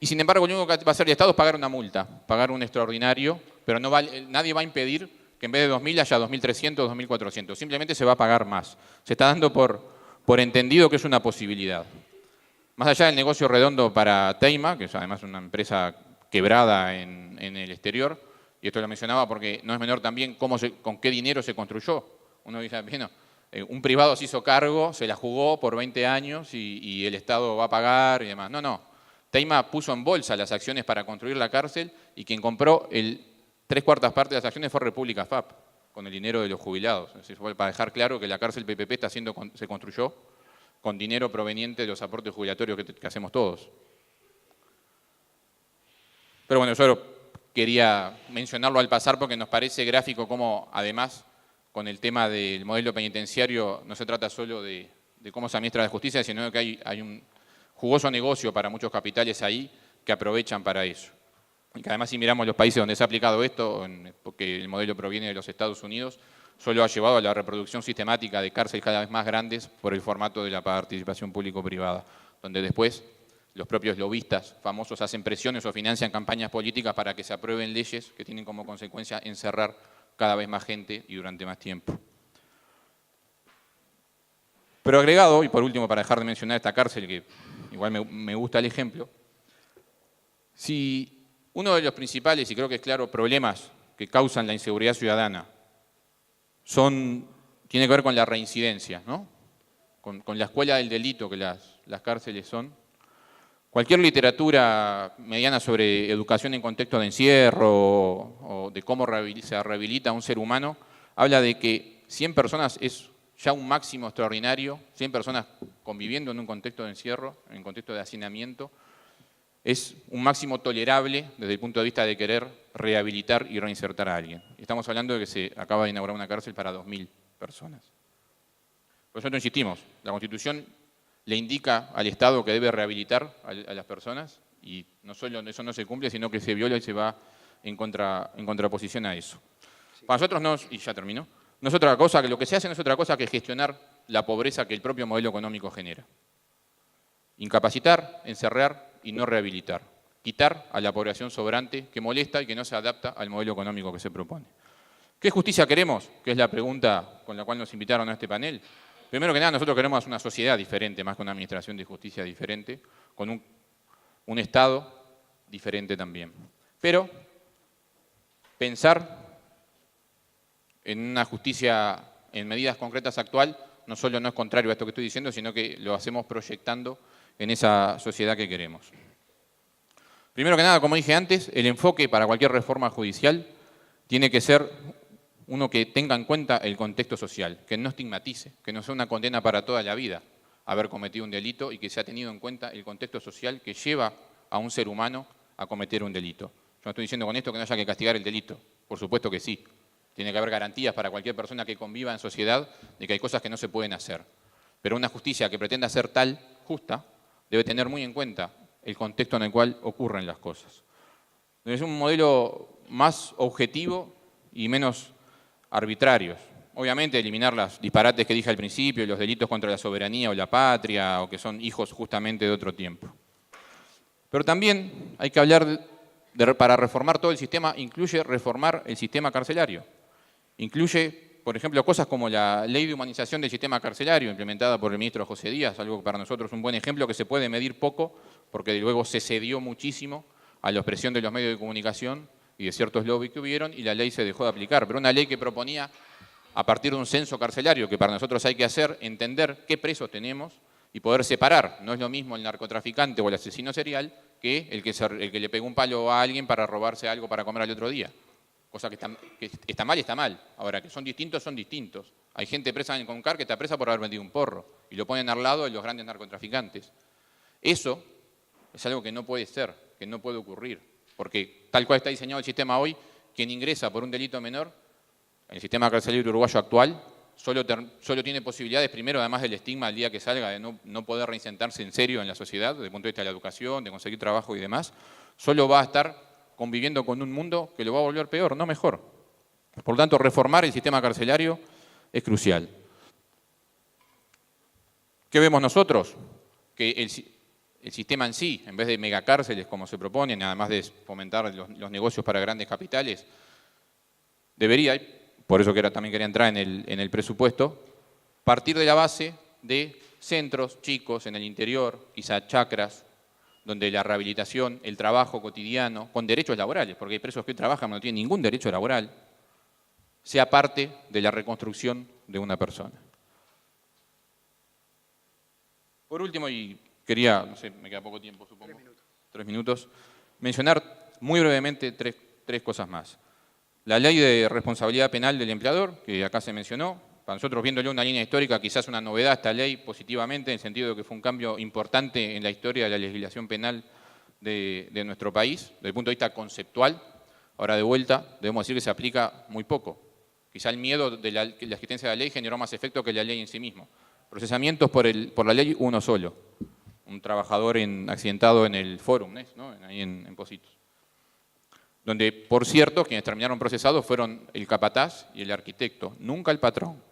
Y sin embargo, lo único que va a hacer el Estado es pagar una multa, pagar un extraordinario, pero nadie va a impedir que en vez de 2.000 haya 2.300, 2.400. Simplemente se va a pagar más. Se está dando por entendido que es una posibilidad. Más allá del negocio redondo para Teima, que es además una empresa quebrada en el exterior, y esto lo mencionaba porque no es menor también con qué dinero se construyó. Uno dice, bueno, un privado se hizo cargo, se la jugó por 20 años y el Estado va a pagar y demás. No. Teima puso en bolsa las acciones para construir la cárcel y quien compró 3/4 parte de las acciones fue República FAP, con el dinero de los jubilados. Es decir, fue para dejar claro que la cárcel PPP se construyó con dinero proveniente de los aportes jubilatorios que hacemos todos. Pero bueno, yo quería mencionarlo al pasar porque nos parece gráfico cómo, además, con el tema del modelo penitenciario, no se trata solo de cómo se administra la justicia, sino que hay un jugoso negocio para muchos capitales ahí que aprovechan para eso. Y que además si miramos los países donde se ha aplicado esto, porque el modelo proviene de los Estados Unidos, solo ha llevado a la reproducción sistemática de cárceles cada vez más grandes por el formato de la participación público-privada, donde después los propios lobistas famosos hacen presiones o financian campañas políticas para que se aprueben leyes que tienen como consecuencia encerrar cada vez más gente y durante más tiempo. Pero agregado, y por último para dejar de mencionar esta cárcel, que igual me gusta el ejemplo, si uno de los principales, y creo que es claro, problemas que causan la inseguridad ciudadana tiene que ver con la reincidencia, ¿no? Con la escuela del delito que las cárceles son. Cualquier literatura mediana sobre educación en contexto de encierro o de cómo se rehabilita a un ser humano habla de que 100 personas es ya un máximo extraordinario, 100 personas conviviendo en un contexto de encierro, en un contexto de hacinamiento, es un máximo tolerable desde el punto de vista de querer rehabilitar y reinsertar a alguien. Estamos hablando de que se acaba de inaugurar una cárcel para 2.000 personas. Por eso insistimos, la Constitución le indica al Estado que debe rehabilitar a las personas y no solo eso no se cumple, sino que se viola y se va en contraposición a eso. Para nosotros y ya termino, no es otra cosa, que lo que se hace no es otra cosa que gestionar la pobreza que el propio modelo económico genera. Incapacitar, encerrar y no rehabilitar. Quitar a la población sobrante que molesta y que no se adapta al modelo económico que se propone. ¿Qué justicia queremos? Que es la pregunta con la cual nos invitaron a este panel. Primero que nada, nosotros queremos una sociedad diferente, más que una administración de justicia diferente, con un Estado diferente también. Pero pensar en una justicia en medidas concretas actual no solo no es contrario a esto que estoy diciendo, sino que lo hacemos proyectando en esa sociedad que queremos. Primero que nada, como dije antes, el enfoque para cualquier reforma judicial tiene que ser uno que tenga en cuenta el contexto social, que no estigmatice, que no sea una condena para toda la vida haber cometido un delito y que se ha tenido en cuenta el contexto social que lleva a un ser humano a cometer un delito. Yo no estoy diciendo con esto que no haya que castigar el delito, por supuesto que sí. Tiene que haber garantías para cualquier persona que conviva en sociedad de que hay cosas que no se pueden hacer. Pero una justicia que pretenda ser tal, justa, debe tener muy en cuenta el contexto en el cual ocurren las cosas. Es un modelo más objetivo y menos arbitrarios. Obviamente eliminar los disparates que dije al principio, los delitos contra la soberanía o la patria, o que son hijos justamente de otro tiempo. Pero también hay que hablar, para reformar todo el sistema, incluye reformar el sistema carcelario. Incluye, por ejemplo, cosas como la ley de humanización del sistema carcelario, implementada por el ministro José Díaz, algo que para nosotros es un buen ejemplo, que se puede medir poco, porque luego se cedió muchísimo a la presión de los medios de comunicación y de ciertos lobbies que hubieron, y la ley se dejó de aplicar. Pero una ley que proponía, a partir de un censo carcelario, que para nosotros hay que hacer, entender qué presos tenemos y poder separar. No es lo mismo el narcotraficante o el asesino serial que el que le pegó un palo a alguien para robarse algo para comer al otro día. Cosa que está mal y está mal. Ahora, que son distintos, son distintos. Hay gente presa en el CONCAR que está presa por haber vendido un porro y lo ponen al lado de los grandes narcotraficantes. Eso es algo que no puede ser, que no puede ocurrir. Porque tal cual está diseñado el sistema hoy, quien ingresa por un delito menor, en el sistema carcelario uruguayo actual, solo tiene posibilidades, primero, además del estigma el día que salga de no poder reinsertarse en serio en la sociedad, desde el punto de vista de la educación, de conseguir trabajo y demás, solo va a estar conviviendo con un mundo que lo va a volver peor, no mejor. Por lo tanto, reformar el sistema carcelario es crucial. ¿Qué vemos nosotros? Que el sistema en sí, en vez de megacárceles como se proponen, además de fomentar los negocios para grandes capitales, debería, por eso también quería entrar en el presupuesto, partir de la base de centros chicos en el interior, quizá chacras, donde la rehabilitación, el trabajo cotidiano, con derechos laborales, porque hay presos que trabajan y no tienen ningún derecho laboral, sea parte de la reconstrucción de una persona. Por último, y quería, no sé, me queda poco tiempo, supongo, 3 minutos, mencionar muy brevemente tres cosas más. La ley de responsabilidad penal del empleador, que acá se mencionó, para nosotros viéndole una línea histórica, quizás una novedad esta ley positivamente, en el sentido de que fue un cambio importante en la historia de la legislación penal de nuestro país, desde el punto de vista conceptual. Ahora de vuelta, debemos decir que se aplica muy poco. Quizá el miedo de la existencia de la ley generó más efecto que la ley en sí mismo. Procesamientos por la ley, uno solo. Un trabajador accidentado en el Fórum, ¿no? Ahí en Positos. Donde, por cierto, quienes terminaron procesados fueron el capataz y el arquitecto, nunca el patrón.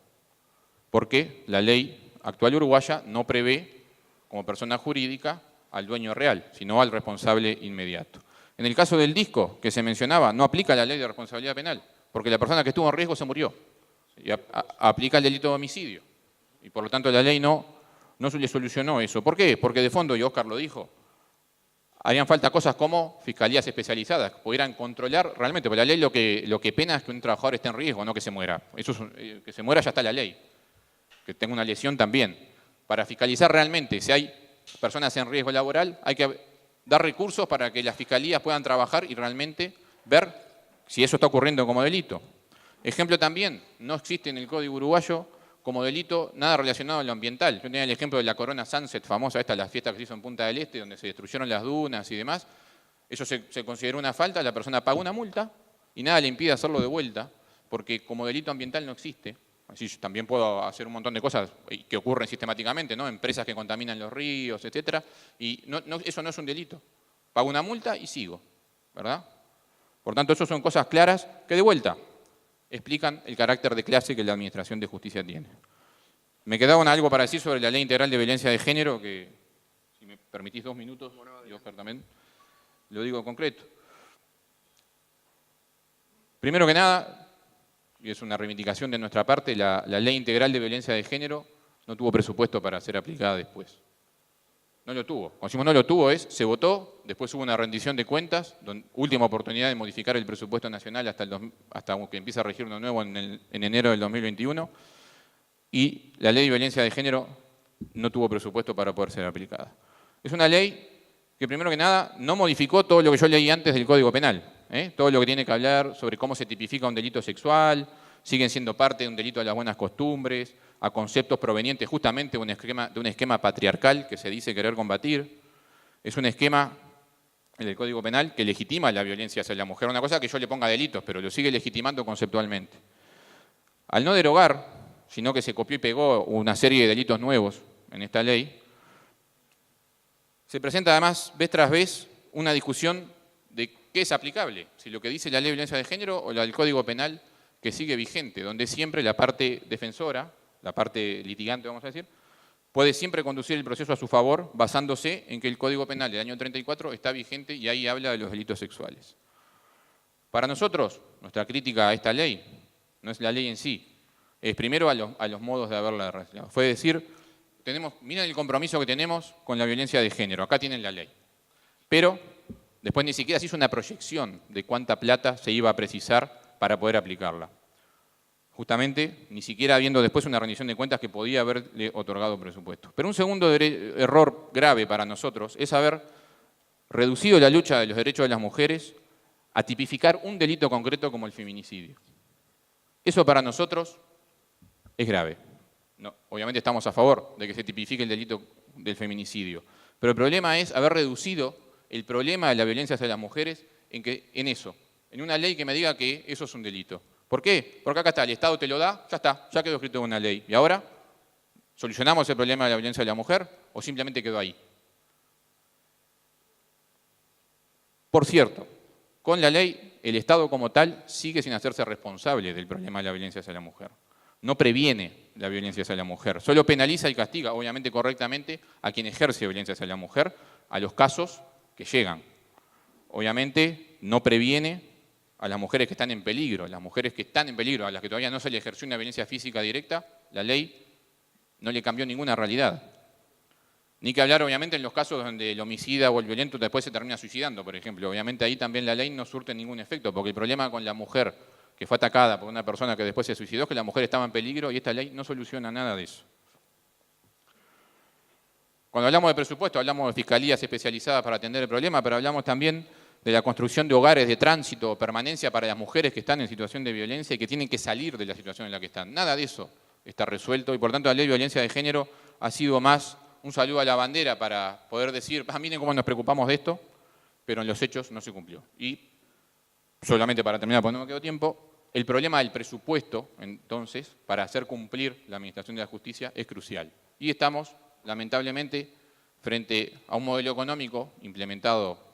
Porque la ley actual uruguaya no prevé como persona jurídica al dueño real, sino al responsable inmediato. En el caso del disco que se mencionaba, no aplica la ley de responsabilidad penal, porque la persona que estuvo en riesgo se murió. Y aplica el delito de homicidio. Y por lo tanto la ley no le solucionó eso. ¿Por qué? Porque de fondo, y Óscar lo dijo, harían falta cosas como fiscalías especializadas, que pudieran controlar realmente, porque la ley lo que pena es que un trabajador esté en riesgo, no que se muera. Que se muera ya está la ley. Que tenga una lesión también. Para fiscalizar realmente si hay personas en riesgo laboral, hay que dar recursos para que las fiscalías puedan trabajar y realmente ver si eso está ocurriendo como delito. Ejemplo también, no existe en el Código Uruguayo como delito nada relacionado a lo ambiental. Yo tenía el ejemplo de la Corona Sunset, famosa esta, la fiesta que se hizo en Punta del Este, donde se destruyeron las dunas y demás. Eso se consideró una falta, la persona pagó una multa y nada le impide hacerlo de vuelta, porque como delito ambiental no existe. Así yo también puedo hacer un montón de cosas que ocurren sistemáticamente, ¿no? Empresas que contaminan los ríos, etcétera, y eso no es un delito. Pago una multa y sigo, ¿verdad? Por tanto, eso son cosas claras que de vuelta explican el carácter de clase que la Administración de Justicia tiene. Me quedaba algo para decir sobre la Ley Integral de Violencia de Género, que si me permitís 2 minutos, y Oscar también, lo digo en concreto. Primero que nada, y es una reivindicación de nuestra parte, la Ley Integral de Violencia de Género no tuvo presupuesto para ser aplicada después. No lo tuvo. Cuando decimos no lo tuvo se votó, después hubo una rendición de cuentas, última oportunidad de modificar el presupuesto nacional hasta que empiece a regir uno nuevo en enero del 2021, y la Ley de Violencia de Género no tuvo presupuesto para poder ser aplicada. Es una ley que primero que nada no modificó todo lo que yo leí antes del Código Penal, todo lo que tiene que hablar sobre cómo se tipifica un delito sexual, siguen siendo parte de un delito de las buenas costumbres, a conceptos provenientes justamente de un esquema patriarcal que se dice querer combatir. Es un esquema, el del Código Penal, que legitima la violencia hacia la mujer. Una cosa que yo le ponga delitos, pero lo sigue legitimando conceptualmente. Al no derogar, sino que se copió y pegó una serie de delitos nuevos en esta ley, se presenta además vez tras vez una discusión de qué es aplicable, si lo que dice la Ley de Violencia de Género o la del Código Penal que sigue vigente, donde siempre la parte defensora, la parte litigante, vamos a decir, puede siempre conducir el proceso a su favor basándose en que el Código Penal del año 34 está vigente y ahí habla de los delitos sexuales. Para nosotros, nuestra crítica a esta ley no es la ley en sí, es primero a los modos de haberla desarrollado. Fue decir, miren el compromiso que tenemos con la violencia de género, acá tienen la ley. Pero después ni siquiera se hizo una proyección de cuánta plata se iba a precisar para poder aplicarla. Justamente, ni siquiera habiendo después una rendición de cuentas que podía haberle otorgado presupuesto. Pero un segundo error grave para nosotros es haber reducido la lucha de los derechos de las mujeres a tipificar un delito concreto como el feminicidio. Eso para nosotros es grave. No, obviamente estamos a favor de que se tipifique el delito del feminicidio, pero el problema es haber reducido el problema de la violencia hacia las mujeres en eso, en una ley que me diga que eso es un delito. ¿Por qué? Porque acá está, el Estado te lo da, ya está, ya quedó escrito en una ley. ¿Y ahora? ¿Solucionamos el problema de la violencia de la mujer o simplemente quedó ahí? Por cierto, con la ley, el Estado como tal sigue sin hacerse responsable del problema de la violencia hacia la mujer. No previene la violencia hacia la mujer, solo penaliza y castiga, obviamente correctamente, a quien ejerce violencia hacia la mujer, a los casos que llegan. Obviamente no previene a las mujeres que están en peligro, las mujeres que están en peligro, a las que todavía no se le ejerció una violencia física directa, la ley no le cambió ninguna realidad. Ni que hablar, obviamente, en los casos donde el homicida o el violento después se termina suicidando, por ejemplo. Obviamente ahí también la ley no surte ningún efecto, porque el problema con la mujer que fue atacada por una persona que después se suicidó es que la mujer estaba en peligro y esta ley no soluciona nada de eso. Cuando hablamos de presupuesto, hablamos de fiscalías especializadas para atender el problema, pero hablamos también de la construcción de hogares de tránsito o permanencia para las mujeres que están en situación de violencia y que tienen que salir de la situación en la que están. Nada de eso está resuelto y por tanto la ley de violencia de género ha sido más un saludo a la bandera para poder decir, miren cómo nos preocupamos de esto, pero en los hechos no se cumplió. Y solamente para terminar, porque no me quedó tiempo, el problema del presupuesto, entonces, para hacer cumplir la Administración de la Justicia es crucial. Y estamos, lamentablemente, frente a un modelo económico implementado,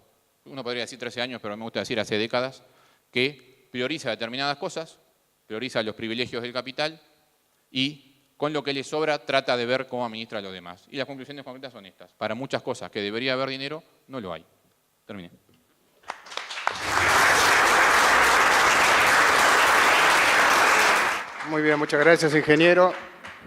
uno podría decir 13 años, pero me gusta decir hace décadas, que prioriza determinadas cosas, prioriza los privilegios del capital y con lo que le sobra trata de ver cómo administra a los demás. Y las conclusiones concretas son estas. Para muchas cosas que debería haber dinero, no lo hay. Terminé. Muy bien, muchas gracias, ingeniero.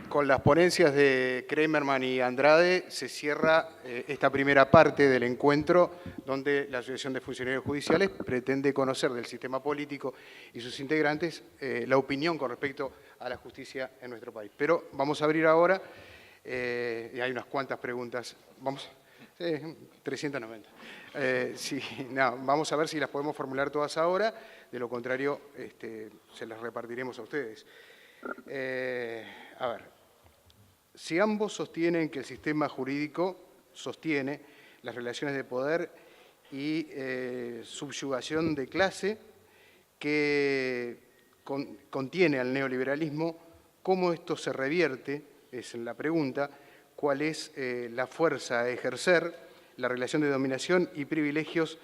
Con las ponencias de Kramerman y Andrade se cierra esta primera parte del encuentro donde la Asociación de Funcionarios Judiciales pretende conocer del sistema político y sus integrantes la opinión con respecto a la justicia en nuestro país. Pero vamos a abrir ahora, y hay unas cuantas preguntas, 390. Sí, no, vamos a ver si las podemos formular todas ahora, de lo contrario se las repartiremos a ustedes. A ver, si ambos sostienen que el sistema jurídico sostiene las relaciones de poder y subyugación de clase que contiene al neoliberalismo, ¿cómo esto se revierte? Es la pregunta. ¿Cuál es la fuerza a ejercer, la relación de dominación y privilegios?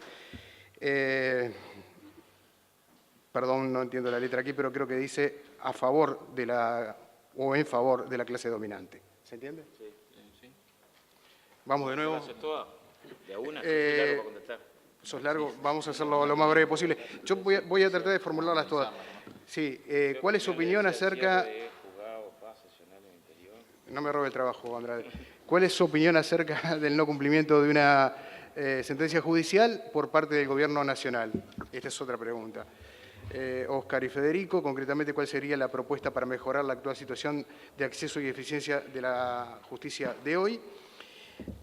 Perdón, no entiendo la letra aquí, pero creo que dice a favor de la, o en favor de la clase dominante. ¿Se entiende? Sí. Sí. Vamos de nuevo. De una, largo para contestar. Sos largo, vamos a hacerlo lo más breve posible. Yo voy a tratar de formularlas todas. Sí, ¿cuál es su opinión acerca... No me robe el trabajo, Andrade. ¿Cuál es su opinión acerca del no cumplimiento de una sentencia judicial por parte del Gobierno Nacional? Esta es otra pregunta. Óscar y Federico, concretamente, ¿cuál sería la propuesta para mejorar la actual situación de acceso y eficiencia de la justicia de hoy?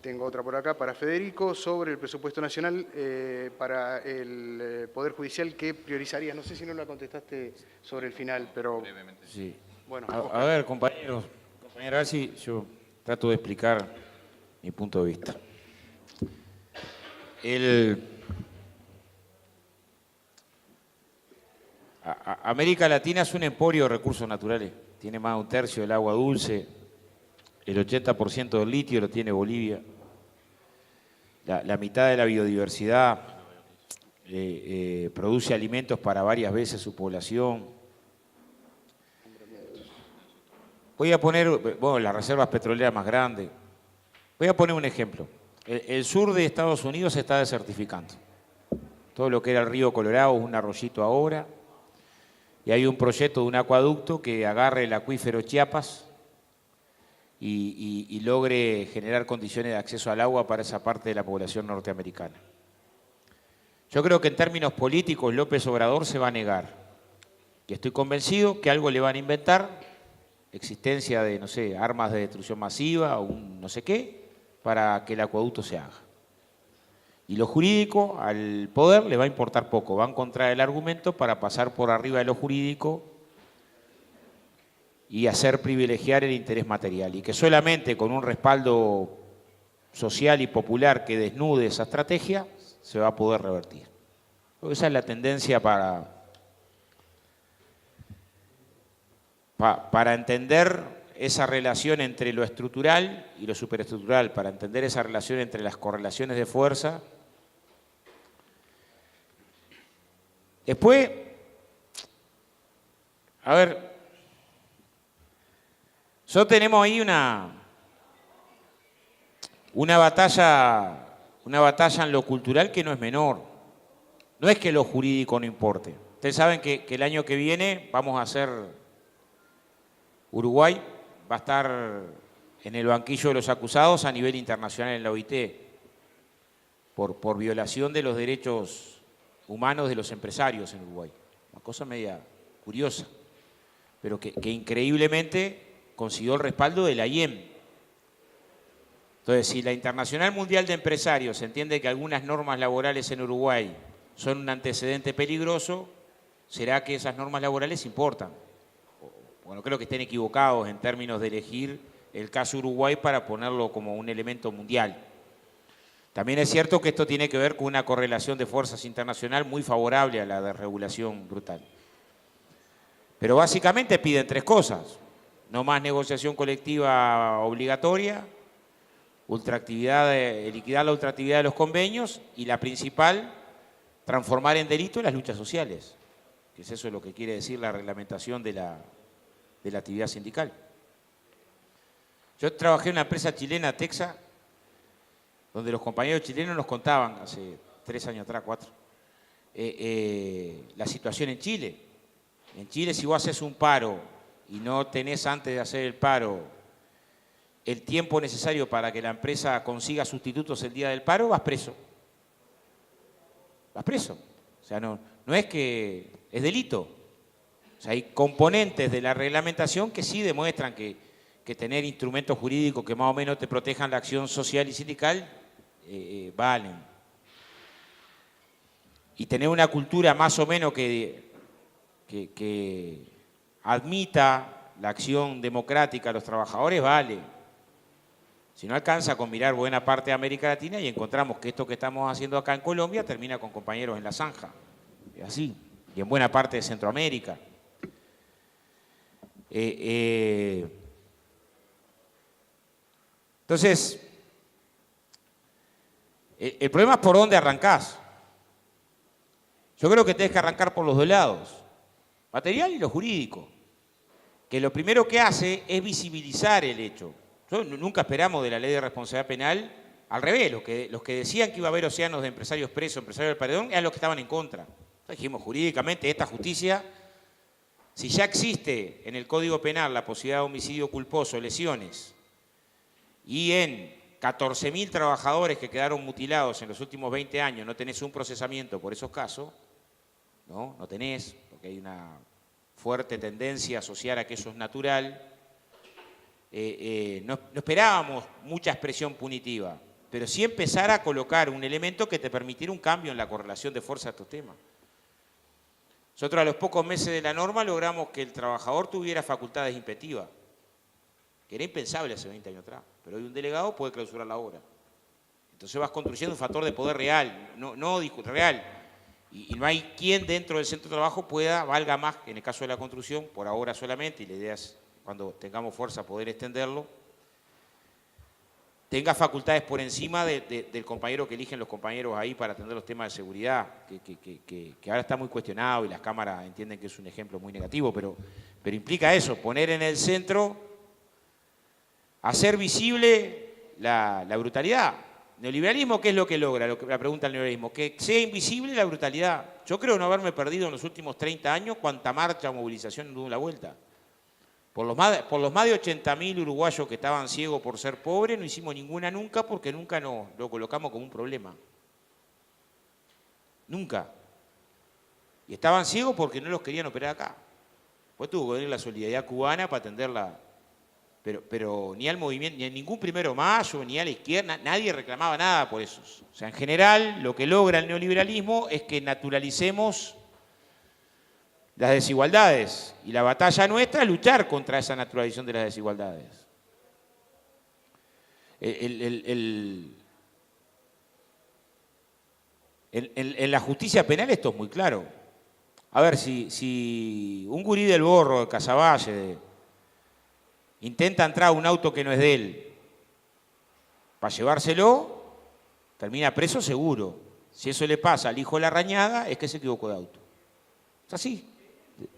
Tengo otra por acá para Federico, sobre el presupuesto nacional para el Poder Judicial, ¿qué priorizaría? No sé si no la contestaste sobre el final, pero... Brevemente. Sí. Bueno, a ver, compañeros, a ver si yo trato de explicar mi punto de vista. América Latina es un emporio de recursos naturales. Tiene más de un tercio del agua dulce, el 80% del litio lo tiene Bolivia, la mitad de la biodiversidad, produce alimentos para varias veces su población. Voy a poner, bueno, las reservas petroleras más grandes. Voy a poner un ejemplo. El sur de Estados Unidos se está desertificando. Todo lo que era el río Colorado es un arroyito ahora. Y hay un proyecto de un acueducto que agarre el acuífero Chiapas y logre generar condiciones de acceso al agua para esa parte de la población norteamericana. Yo creo que en términos políticos López Obrador se va a negar. Y estoy convencido que algo le van a inventar, existencia de, no sé, armas de destrucción masiva o un no sé qué, para que el acueducto se haga. Y lo jurídico al poder le va a importar poco, va a encontrar el argumento para pasar por arriba de lo jurídico y hacer privilegiar el interés material. Y que solamente con un respaldo social y popular que desnude esa estrategia se va a poder revertir. Porque esa es la tendencia para entender esa relación entre lo estructural y lo superestructural, para entender esa relación entre las correlaciones de fuerza. Después, a ver, nosotros tenemos ahí una batalla en lo cultural que no es menor. No es que lo jurídico no importe. Ustedes saben que el año que viene vamos a hacer, Uruguay va a estar en el banquillo de los acusados a nivel internacional en la OIT por violación de los derechos humanos de los empresarios en Uruguay. Una cosa media curiosa, pero que increíblemente consiguió el respaldo de la IEM. Entonces, si la Internacional Mundial de Empresarios entiende que algunas normas laborales en Uruguay son un antecedente peligroso, ¿será que esas normas laborales importan? Bueno, creo que estén equivocados en términos de elegir el caso Uruguay para ponerlo como un elemento mundial. También es cierto que esto tiene que ver con una correlación de fuerzas internacional muy favorable a la desregulación brutal. Pero básicamente piden tres cosas: no más negociación colectiva obligatoria, liquidar la ultraactividad de los convenios y la principal, transformar en delito las luchas sociales, que es eso lo que quiere decir la reglamentación de la actividad sindical. Yo trabajé en una empresa chilena, Texa, donde los compañeros chilenos nos contaban, hace 3 años atrás, 4, la situación en Chile. En Chile, si vos haces un paro y no tenés antes de hacer el paro el tiempo necesario para que la empresa consiga sustitutos el día del paro, vas preso. Vas preso. O sea, no es que es delito. O sea, hay componentes de la reglamentación que sí demuestran que tener instrumentos jurídicos que más o menos te protejan la acción social y sindical valen. y tener una cultura más o menos que admita la acción democrática de los trabajadores, vale. Si no alcanza con mirar buena parte de América Latina y encontramos que esto que estamos haciendo acá en Colombia termina con compañeros en la zanja. Es así. Y en buena parte de Centroamérica. Entonces, el problema es por dónde arrancás. Yo creo que tenés que arrancar por los dos lados, material y lo jurídico, que lo primero que hace es visibilizar el hecho. Nunca esperamos de la ley de responsabilidad penal, al revés, los que decían que iba a haber océanos de empresarios presos, empresarios del paredón, eran los que estaban en contra. Entonces dijimos, jurídicamente, esta justicia, si ya existe en el Código Penal la posibilidad de homicidio culposo, lesiones, y en 14.000 trabajadores que quedaron mutilados en los últimos 20 años no tenés un procesamiento por esos casos, no tenés, porque hay una fuerte tendencia a asociar a que eso es natural. No esperábamos mucha expresión punitiva, pero sí empezar a colocar un elemento que te permitiera un cambio en la correlación de fuerza de estos temas. Nosotros a los pocos meses de la norma logramos que el trabajador tuviera facultades impeditivas, que era impensable hace 20 años atrás, pero hoy un delegado puede clausurar la obra. Entonces vas construyendo un factor de poder real, no real, y no hay quien dentro del centro de trabajo valga más, en el caso de la construcción, por ahora solamente, y la idea es cuando tengamos fuerza poder extenderlo, tenga facultades por encima del compañero que eligen los compañeros ahí para atender los temas de seguridad, que ahora está muy cuestionado y las cámaras entienden que es un ejemplo muy negativo, pero implica eso, poner en el centro, hacer visible la brutalidad. ¿Neoliberalismo qué es lo que logra? La pregunta del neoliberalismo, que sea invisible la brutalidad. Yo creo no haberme perdido en los últimos 30 años cuánta marcha o movilización no dio la vuelta. Por los más de 80.000 uruguayos que estaban ciegos por ser pobres, no hicimos ninguna nunca porque nunca lo colocamos como un problema. Nunca. Y estaban ciegos porque no los querían operar acá. Pues tuvo que venir la solidaridad cubana para atenderla. Pero ni al movimiento, ni a ningún 1 de mayo, ni a la izquierda, nadie reclamaba nada por eso. O sea, en general, lo que logra el neoliberalismo es que naturalicemos las desigualdades. Y la batalla nuestra es luchar contra esa naturalización de las desigualdades. En la justicia penal esto es muy claro. A ver, si un gurí del Borro, de Casaballe, intenta entrar a un auto que no es de él, para llevárselo, termina preso seguro. Si eso le pasa al hijo de la rañada, es que se equivocó de auto. Es así,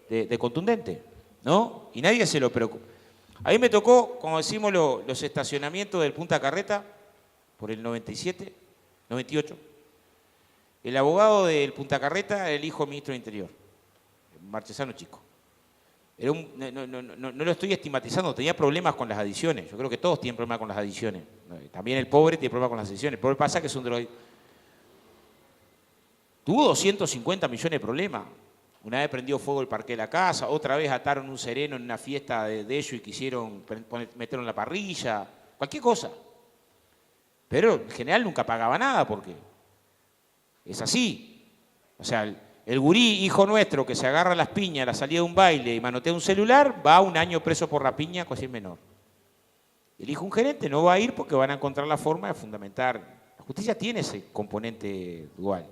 de contundente, ¿no? Y nadie se lo preocupa. A mí me tocó, como decimos, los estacionamientos del Punta Carreta, por el 97, 98. El abogado del Punta Carreta era el hijo del ministro del Interior, Marchesano Chico. No lo estoy estigmatizando, tenía problemas con las adicciones. Yo creo que todos tienen problemas con las adicciones. También el pobre tiene problemas con las adicciones. El pobre pasa que es un drogadicto. Tuvo 250 millones de problemas. Una vez prendió fuego el parque de la casa, otra vez ataron un sereno en una fiesta de ellos y quisieron meterlo en la parrilla, cualquier cosa. Pero en general nunca pagaba nada porque es así. O sea, el gurí, hijo nuestro, que se agarra las piñas a la salida de un baile y manotea un celular, va 1 año preso por la piña, cosa menor. El hijo de un gerente no va a ir porque van a encontrar la forma de fundamentar. La justicia tiene ese componente dual.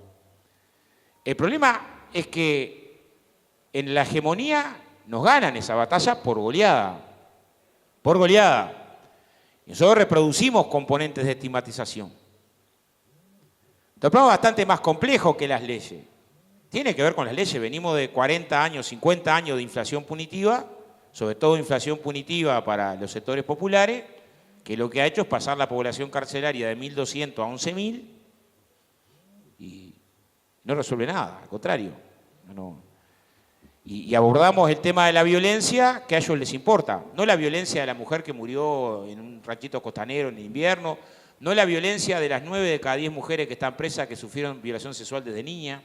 El problema es que en la hegemonía nos ganan esa batalla por goleada. Por goleada. Y nosotros reproducimos componentes de estigmatización. El problema es bastante más complejo que las leyes. Tiene que ver con las leyes. Venimos de 40 años, 50 años de inflación punitiva, sobre todo inflación punitiva para los sectores populares, que lo que ha hecho es pasar la población carcelaria de 1.200 a 11.000 y no resuelve nada, al contrario. Y abordamos el tema de la violencia que a ellos les importa. No la violencia de la mujer que murió en un ranchito costanero en invierno, no la violencia de las 9 de cada 10 mujeres que están presas que sufrieron violación sexual desde niña.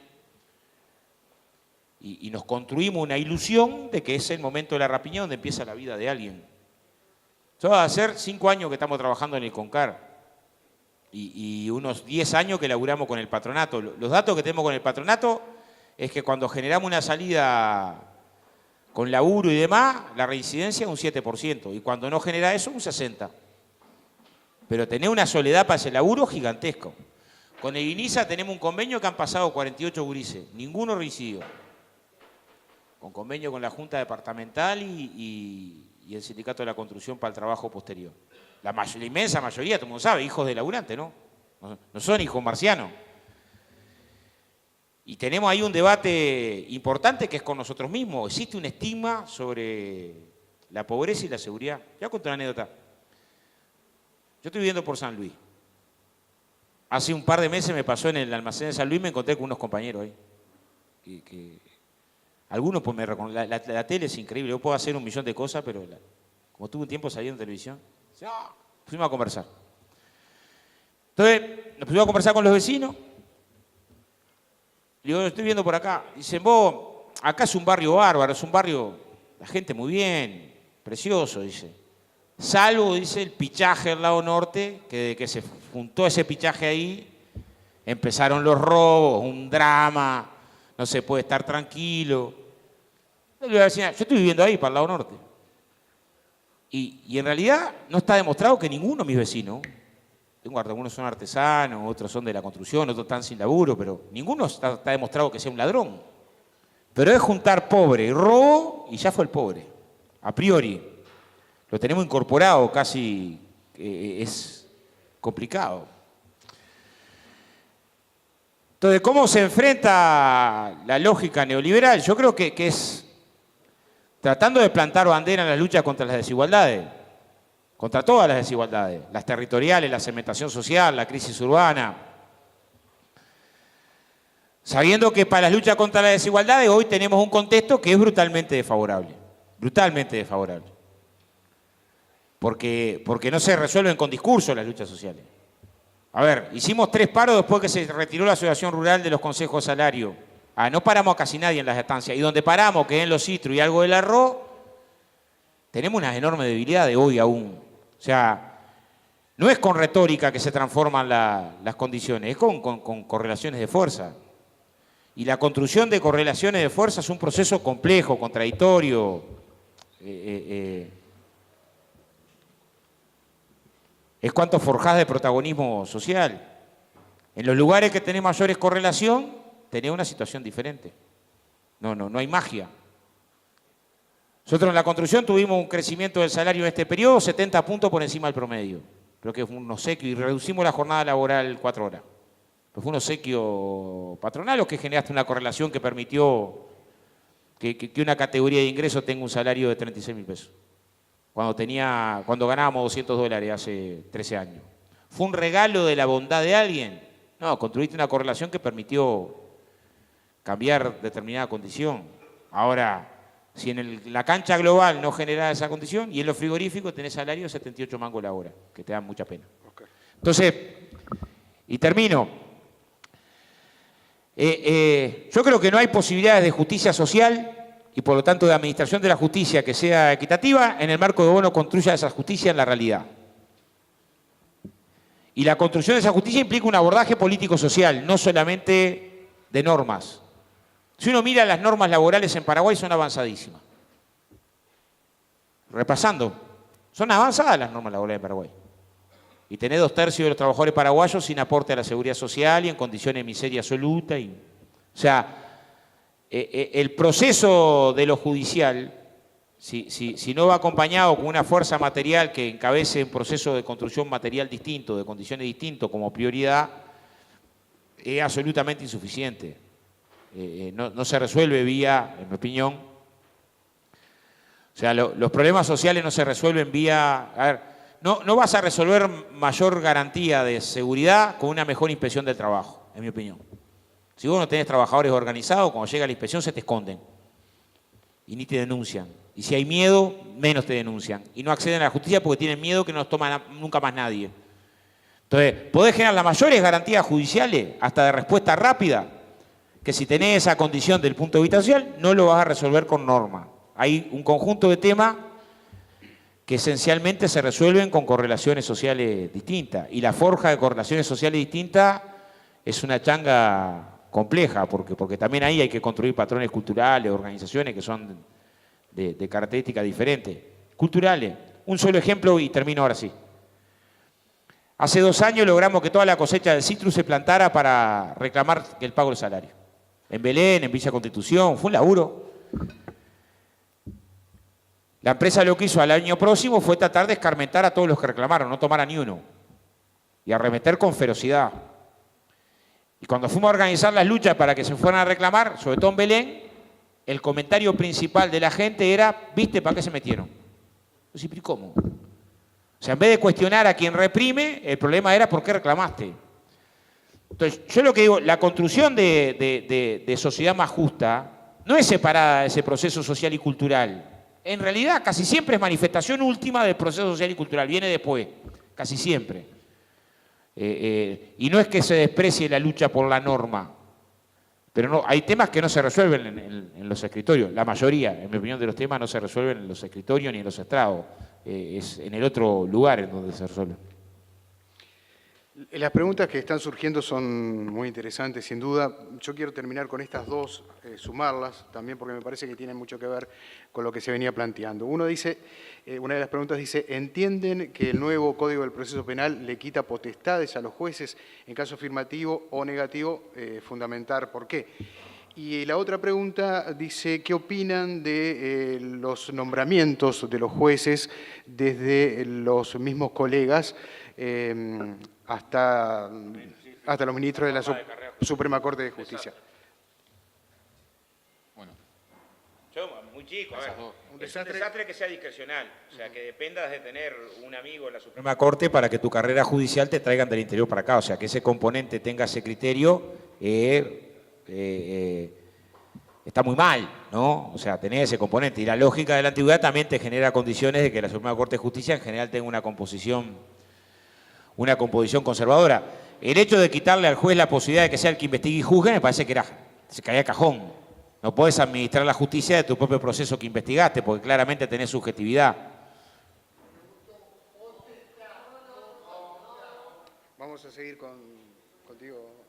Y nos construimos una ilusión de que es el momento de la rapiña donde empieza la vida de alguien. Esto va a ser 5 años que estamos trabajando en el CONCAR. y unos 10 años que laburamos con el patronato. Los datos que tenemos con el patronato es que cuando generamos una salida con laburo y demás, la reincidencia es un 7%, y cuando no genera eso, un 60%. Pero tenés una soledad para ese laburo gigantesco. Con el INISA tenemos un convenio que han pasado 48 gurises, ninguno reincidió. Con convenio con la Junta Departamental y el Sindicato de la Construcción para el trabajo posterior. La inmensa mayoría, todo el mundo sabe, hijos de laburante, ¿no? No son hijos marcianos. Y tenemos ahí un debate importante que es con nosotros mismos. Existe un estigma sobre la pobreza y la seguridad. Ya cuento una anécdota. Yo estoy viviendo por San Luis. Hace un par de meses me pasó en el almacén de San Luis, me encontré con unos compañeros ahí. Algunos pues me reconocen. La tele es increíble, yo puedo hacer un millón de cosas, pero como tuve un tiempo saliendo en televisión, fuimos a conversar. Entonces, nos pusimos a conversar con los vecinos. Le digo, lo estoy viendo por acá. Dicen, vos, acá es un barrio bárbaro, es un barrio, la gente muy bien, precioso, dice. Salvo, dice, el pichaje del lado norte, que desde que se juntó ese pichaje ahí, empezaron los robos, un drama, no se puede estar tranquilo. Le voy a decir, yo estoy viviendo ahí, para el lado norte. Y en realidad no está demostrado que ninguno de mis vecinos, algunos son artesanos, otros son de la construcción, otros están sin laburo, pero ninguno está demostrado que sea un ladrón. Pero es juntar pobre y robo y ya fue el pobre, a priori. Lo tenemos incorporado, casi es complicado. Entonces, ¿cómo se enfrenta la lógica neoliberal? Yo creo que es tratando de plantar bandera en la lucha contra las desigualdades, contra todas las desigualdades, las territoriales, la segmentación social, la crisis urbana. Sabiendo que para la lucha contra las desigualdades hoy tenemos un contexto que es brutalmente desfavorable, brutalmente desfavorable. Porque no se resuelven con discursos las luchas sociales. A ver, hicimos 3 paros después que se retiró la Asociación Rural de los consejos de salario. No paramos a casi nadie en las estancias. Y donde paramos, que es en los citros y algo del arroz, tenemos unas enormes debilidades hoy aún. O sea, no es con retórica que se transforman las condiciones, es con correlaciones de fuerza. Y la construcción de correlaciones de fuerza es un proceso complejo, contradictorio. Es cuanto forjás de protagonismo social. En los lugares que tenés mayores correlación, tenés una situación diferente. No hay magia. Nosotros en la construcción tuvimos un crecimiento del salario en este periodo 70 puntos por encima del promedio. Creo que fue un obsequio y reducimos la jornada laboral 4 horas. Pero fue un obsequio patronal o que generaste una correlación que permitió que una categoría de ingresos tenga un salario de 36.000 pesos. Cuando ganábamos $200 hace 13 años. ¿Fue un regalo de la bondad de alguien? No, construiste una correlación que permitió cambiar determinada condición. Ahora, si en la cancha global no genera esa condición y en los frigoríficos tenés salario de 78 mangos la hora, que te dan mucha pena. Okay. Entonces, y termino. Yo creo que no hay posibilidades de justicia social y por lo tanto de administración de la justicia que sea equitativa en el marco de uno construya esa justicia en la realidad. Y la construcción de esa justicia implica un abordaje político-social, no solamente de normas. Si uno mira las normas laborales en Paraguay son avanzadísimas. Repasando, son avanzadas las normas laborales en Paraguay. Y tenés 2/3 de los trabajadores paraguayos sin aporte a la seguridad social y en condiciones de miseria absoluta. O sea, el proceso de lo judicial, si no va acompañado con una fuerza material que encabece un proceso de construcción material distinto, de condiciones distintas como prioridad, es absolutamente insuficiente. No se resuelve vía, en mi opinión, o sea, los problemas sociales no se resuelven vía... A ver, no vas a resolver mayor garantía de seguridad con una mejor inspección del trabajo, en mi opinión. Si vos no tenés trabajadores organizados, cuando llega la inspección se te esconden y ni te denuncian. Y si hay miedo, menos te denuncian. Y no acceden a la justicia porque tienen miedo que no los toma nunca más nadie. Entonces, podés generar las mayores garantías judiciales, hasta de respuesta rápida, que si tenés esa condición del punto de vista social, no lo vas a resolver con norma. Hay un conjunto de temas que esencialmente se resuelven con correlaciones sociales distintas. Y la forja de correlaciones sociales distintas es una changa compleja, porque también ahí hay que construir patrones culturales, organizaciones que son de características diferentes. Culturales. Un solo ejemplo y termino ahora sí. Hace 2 años logramos que toda la cosecha del citrus se plantara para reclamar el pago del salario. En Belén, en Villa Constitución, fue un laburo. La empresa lo que hizo al año próximo fue tratar de escarmentar a todos los que reclamaron, no tomar a ni uno. Y arremeter con ferocidad. Y cuando fuimos a organizar las luchas para que se fueran a reclamar, sobre todo en Belén, el comentario principal de la gente era, ¿viste para qué se metieron? Yo decía, ¿pero cómo? O sea, en vez de cuestionar a quien reprime, el problema era ¿por qué reclamaste? Entonces, yo lo que digo, la construcción de sociedad más justa no es separada de ese proceso social y cultural. En realidad, casi siempre es manifestación última del proceso social y cultural, viene después, casi siempre. Y no es que se desprecie la lucha por la norma, pero no, hay temas que no se resuelven en los escritorios. La mayoría, en mi opinión, de los temas no se resuelven en los escritorios ni en los estrados. Es en el otro lugar en donde se resuelve. Las preguntas que están surgiendo son muy interesantes, sin duda. Yo quiero terminar con estas dos, sumarlas también, porque me parece que tienen mucho que ver con lo que se venía planteando. Una de las preguntas dice, ¿entienden que el nuevo Código del Proceso Penal le quita potestades a los jueces en caso afirmativo o negativo? Fundamentar por qué. Y la otra pregunta dice, ¿qué opinan de los nombramientos de los jueces desde los mismos colegas hasta los ministros de la Suprema Corte de Justicia? Bueno. Yo, muy chico, un desastre que sea discrecional, o sea, que dependas de tener un amigo en la Suprema Corte para que tu carrera judicial te traigan del interior para acá, o sea, que ese componente tenga ese criterio. Está muy mal, ¿no? O sea, tener ese componente. Y la lógica de la antigüedad también te genera condiciones de que la Suprema Corte de Justicia en general tenga una composición conservadora. El hecho de quitarle al juez la posibilidad de que sea el que investigue y juzgue me parece que se caía a cajón. No podés administrar la justicia de tu propio proceso que investigaste, porque claramente tenés subjetividad. Vamos a seguir contigo,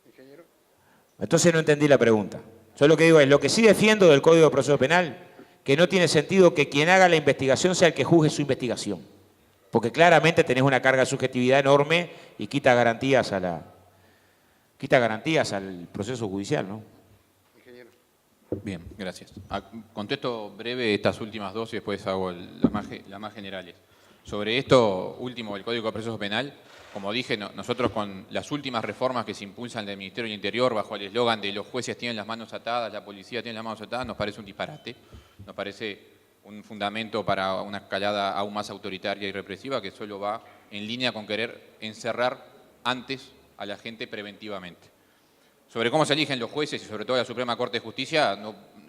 ingeniero. Entonces no entendí la pregunta. Yo lo que digo es, lo que sí defiendo del Código de Proceso Penal, que no tiene sentido que quien haga la investigación sea el que juzgue su investigación. Porque claramente tenés una carga de subjetividad enorme y quita garantías al proceso judicial, ¿no? Ingeniero. Bien, gracias. Contesto breve estas últimas dos y después hago las más generales. Sobre esto último del Código de Proceso Penal, como dije, nosotros con las últimas reformas que se impulsan del Ministerio del Interior bajo el eslogan de los jueces tienen las manos atadas, la policía tiene las manos atadas, nos parece un disparate, nos parece un fundamento para una escalada aún más autoritaria y represiva que solo va en línea con querer encerrar antes a la gente preventivamente. Sobre cómo se eligen los jueces y sobre todo la Suprema Corte de Justicia,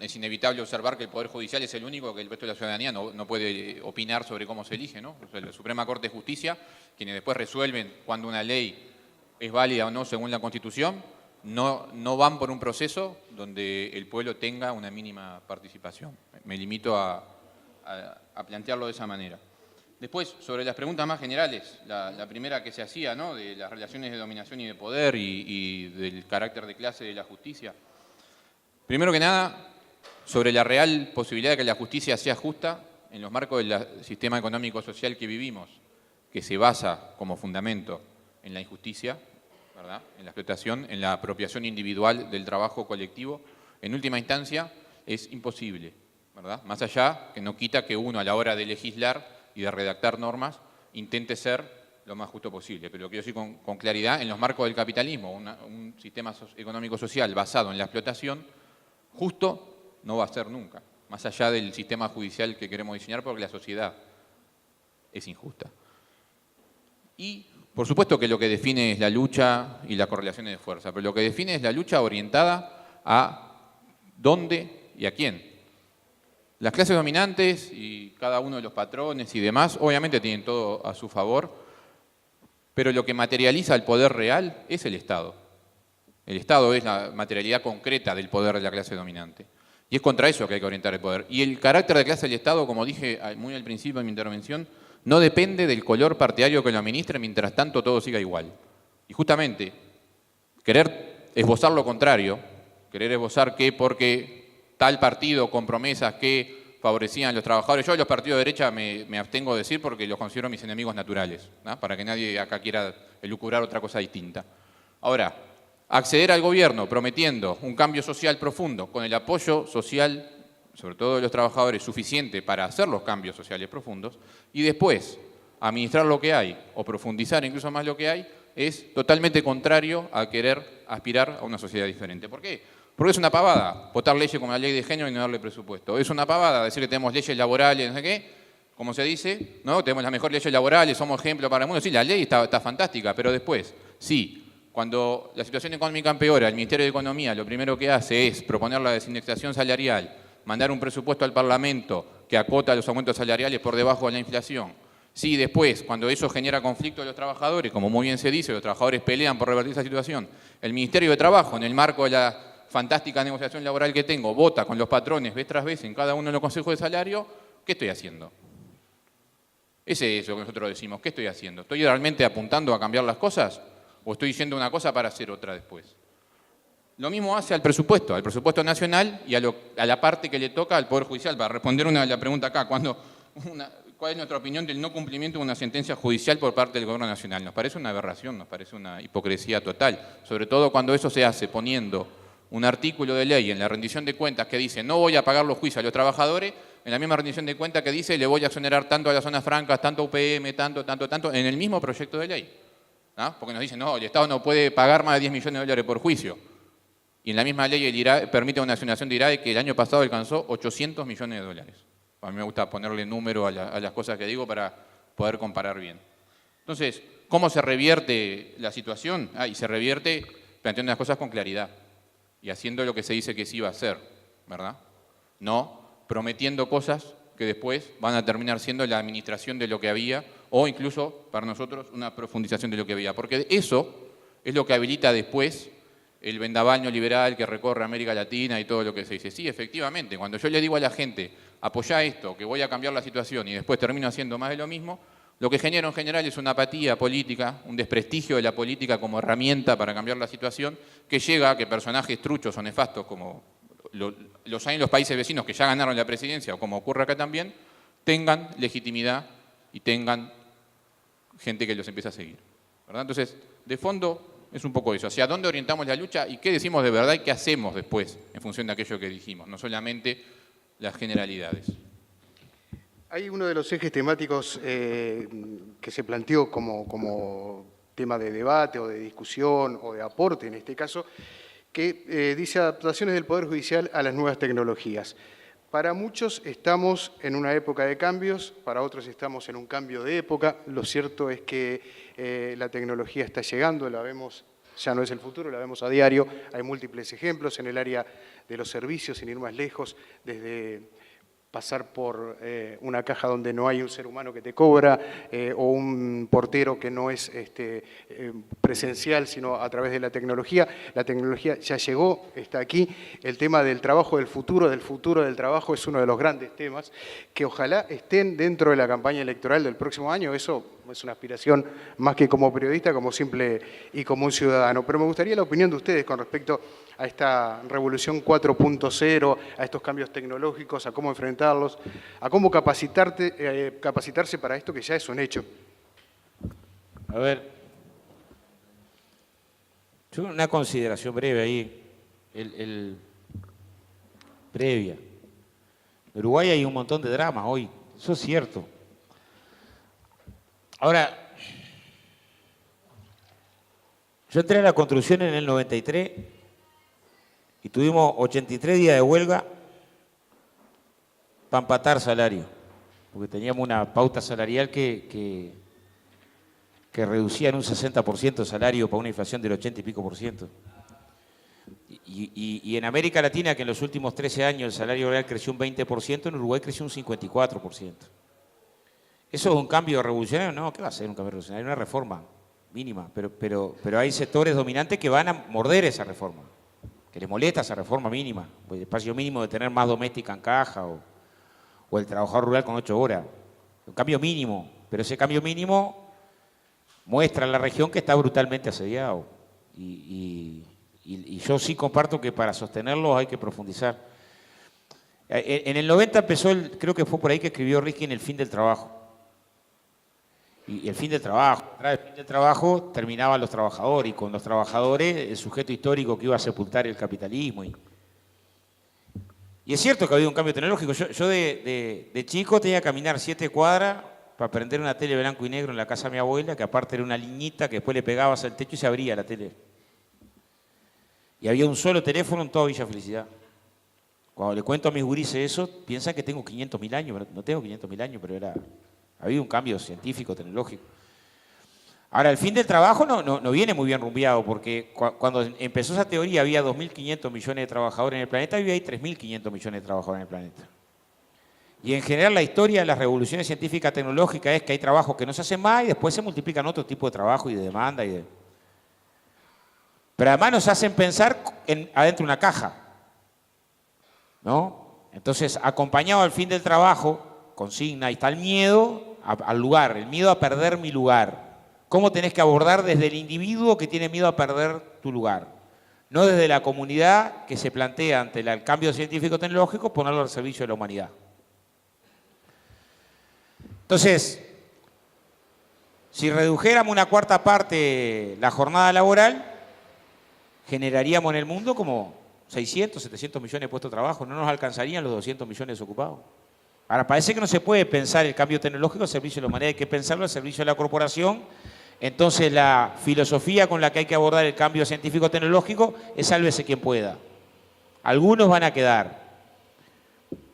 es inevitable observar que el Poder Judicial es el único que el resto de la ciudadanía no puede opinar sobre cómo se elige, ¿no? O sea, la Suprema Corte de Justicia, quienes después resuelven cuando una ley es válida o no según la Constitución, no van por un proceso donde el pueblo tenga una mínima participación. Me limito a plantearlo de esa manera. Después, sobre las preguntas más generales, la primera que se hacía, ¿no?, de las relaciones de dominación y de poder y del carácter de clase de la justicia. Primero que nada, sobre la real posibilidad de que la justicia sea justa en los marcos del sistema económico-social que vivimos, que se basa como fundamento en la injusticia, ¿verdad?, en la explotación, en la apropiación individual del trabajo colectivo, en última instancia es imposible, ¿verdad? Más allá que no quita que uno a la hora de legislar y de redactar normas, intente ser lo más justo posible. Pero lo quiero decir con claridad, en los marcos del capitalismo, un sistema económico-social basado en la explotación, justo no va a ser nunca, más allá del sistema judicial que queremos diseñar, porque la sociedad es injusta. Y, por supuesto que lo que define es la lucha y las correlaciones de fuerza, pero lo que define es la lucha orientada a dónde y a quién. Las clases dominantes y cada uno de los patrones y demás, obviamente tienen todo a su favor, pero lo que materializa el poder real es el Estado. El Estado es la materialidad concreta del poder de la clase dominante. Y es contra eso que hay que orientar el poder. Y el carácter de clase del Estado, como dije muy al principio de mi intervención, no depende del color partidario que lo administre, mientras tanto todo siga igual. Y justamente, querer esbozar lo contrario, querer esbozar que porque tal partido con promesas que favorecían a los trabajadores, yo a los partidos de derecha me abstengo de decir porque los considero mis enemigos naturales, ¿no? Para que nadie acá quiera elucubrar otra cosa distinta. Ahora, acceder al gobierno prometiendo un cambio social profundo con el apoyo social, sobre todo de los trabajadores, suficiente para hacer los cambios sociales profundos, y después administrar lo que hay o profundizar incluso más lo que hay, es totalmente contrario a querer aspirar a una sociedad diferente. ¿Por qué? Porque es una pavada votar leyes como la ley de género y no darle presupuesto. Es una pavada decir que tenemos leyes laborales, no sé qué, como se dice, ¿no? Tenemos las mejores leyes laborales, somos ejemplo para el mundo. Sí, la ley está fantástica, pero después, sí, cuando la situación económica empeora, el Ministerio de Economía lo primero que hace es proponer la desindexación salarial, mandar un presupuesto al Parlamento que acota los aumentos salariales por debajo de la inflación. Sí, después, cuando eso genera conflicto de los trabajadores, como muy bien se dice, los trabajadores pelean por revertir esa situación, el Ministerio de Trabajo, en el marco de la fantástica negociación laboral que tengo, vota con los patrones vez tras vez en cada uno de los consejos de salario, ¿qué estoy haciendo? Ese es lo que nosotros decimos, ¿qué estoy haciendo? ¿Estoy realmente apuntando a cambiar las cosas o estoy diciendo una cosa para hacer otra después? Lo mismo hace al presupuesto nacional y a la parte que le toca al Poder Judicial. Para responder a la pregunta acá, ¿cuál es nuestra opinión del no cumplimiento de una sentencia judicial por parte del Gobierno Nacional? Nos parece una aberración, nos parece una hipocresía total, sobre todo cuando eso se hace poniendo un artículo de ley en la rendición de cuentas que dice no voy a pagar los juicios a los trabajadores, en la misma rendición de cuentas que dice le voy a exonerar tanto a las zonas francas, tanto a UPM, tanto, en el mismo proyecto de ley. ¿No? Porque nos dicen, no, el Estado no puede pagar más de 10 millones de dólares por juicio. Y en la misma ley el IRAE permite una asignación de IRAE que el año pasado alcanzó 800 millones de dólares. A mí me gusta ponerle número a las cosas que digo para poder comparar bien. Entonces, ¿cómo se revierte la situación? Y se revierte planteando las cosas con claridad y haciendo lo que se dice que sí va a hacer, ¿verdad? No prometiendo cosas que después van a terminar siendo la administración de lo que había o incluso, para nosotros, una profundización de lo que había. Porque eso es lo que habilita después el vendaval neoliberal que recorre América Latina y todo lo que se dice. Sí, efectivamente, cuando yo le digo a la gente, apoyá esto, que voy a cambiar la situación y después termino haciendo más de lo mismo, lo que genera en general es una apatía política, un desprestigio de la política como herramienta para cambiar la situación, que llega a que personajes truchos o nefastos como los hay en los países vecinos que ya ganaron la presidencia, o como ocurre acá también, tengan legitimidad y tengan gente que los empiece a seguir, ¿verdad? Entonces, de fondo es un poco eso, hacia dónde orientamos la lucha y qué decimos de verdad y qué hacemos después en función de aquello que dijimos, no solamente las generalidades. Hay uno de los ejes temáticos que se planteó como tema de debate o de discusión o de aporte en este caso, que dice adaptaciones del Poder Judicial a las nuevas tecnologías. Para muchos estamos en una época de cambios, para otros estamos en un cambio de época. Lo cierto es que la tecnología está llegando, la vemos, ya no es el futuro, la vemos a diario. Hay múltiples ejemplos en el área de los servicios, sin ir más lejos, desde pasar por una caja donde no hay un ser humano que te cobra o un portero que no es presencial, sino a través de la tecnología. La tecnología ya llegó, está aquí. El tema del trabajo del futuro del trabajo, es uno de los grandes temas que ojalá estén dentro de la campaña electoral del próximo año. Eso es una aspiración más que como periodista, como simple y como un ciudadano. Pero me gustaría la opinión de ustedes con respecto a esta revolución 4.0, a estos cambios tecnológicos, a cómo enfrentarlos, a cómo capacitarse para esto que ya es un hecho. A ver, yo una consideración breve ahí, previa. En Uruguay hay un montón de dramas hoy, eso es cierto. Ahora, yo entré a la construcción en el 93 y tuvimos 83 días de huelga para empatar salario, porque teníamos una pauta salarial que reducía en un 60% el salario para una inflación del 80 y pico por ciento. Y en América Latina, que en los últimos 13 años el salario real creció un 20%, en Uruguay creció un 54%. ¿Eso es un cambio revolucionario? No, ¿qué va a ser un cambio revolucionario? Una reforma mínima, pero hay sectores dominantes que van a morder esa reforma. que les molesta esa reforma mínima, o el espacio mínimo de tener más doméstica en caja, o el trabajador rural con 8 horas. Un cambio mínimo, pero ese cambio mínimo muestra a la región que está brutalmente asediado. Y yo sí comparto que para sostenerlo hay que profundizar. En el 90 empezó, creo que fue por ahí que escribió Rifkin El fin del trabajo. Y el fin del trabajo. Tras el fin del trabajo terminaban los trabajadores, y con los trabajadores el sujeto histórico que iba a sepultar el capitalismo. Y es cierto que ha habido un cambio tecnológico. Yo de chico tenía que caminar 7 cuadras para prender una tele blanco y negro en la casa de mi abuela, que aparte era una liñita que después le pegabas al techo y se abría la tele. Y había un solo teléfono en toda Villa Felicidad. Cuando le cuento a mis gurises eso, piensan que tengo 500.000 años. No tengo 500.000 años, pero ha habido un cambio científico, tecnológico. Ahora, el fin del trabajo no viene muy bien rumbeado, porque cuando empezó esa teoría había 2.500 millones de trabajadores en el planeta, y hoy hay 3.500 millones de trabajadores en el planeta. Y en general la historia de las revoluciones científicas tecnológicas es que hay trabajos que no se hacen más y después se multiplican otro tipo de trabajo y de demanda. Pero además nos hacen pensar adentro de una caja, ¿no? Entonces, acompañado al fin del trabajo, consigna, ahí está el miedo al lugar, el miedo a perder mi lugar. ¿Cómo tenés que abordar desde el individuo que tiene miedo a perder tu lugar? No desde la comunidad que se plantea ante el cambio científico-tecnológico ponerlo al servicio de la humanidad. Entonces, si redujéramos una cuarta parte la jornada laboral, generaríamos en el mundo como 600, 700 millones de puestos de trabajo. No nos alcanzarían los 200 millones desocupados. Ahora, parece que no se puede pensar el cambio tecnológico al servicio de la humanidad, hay que pensarlo al servicio de la corporación. Entonces, la filosofía con la que hay que abordar el cambio científico-tecnológico es sálvese quien pueda. Algunos van a quedar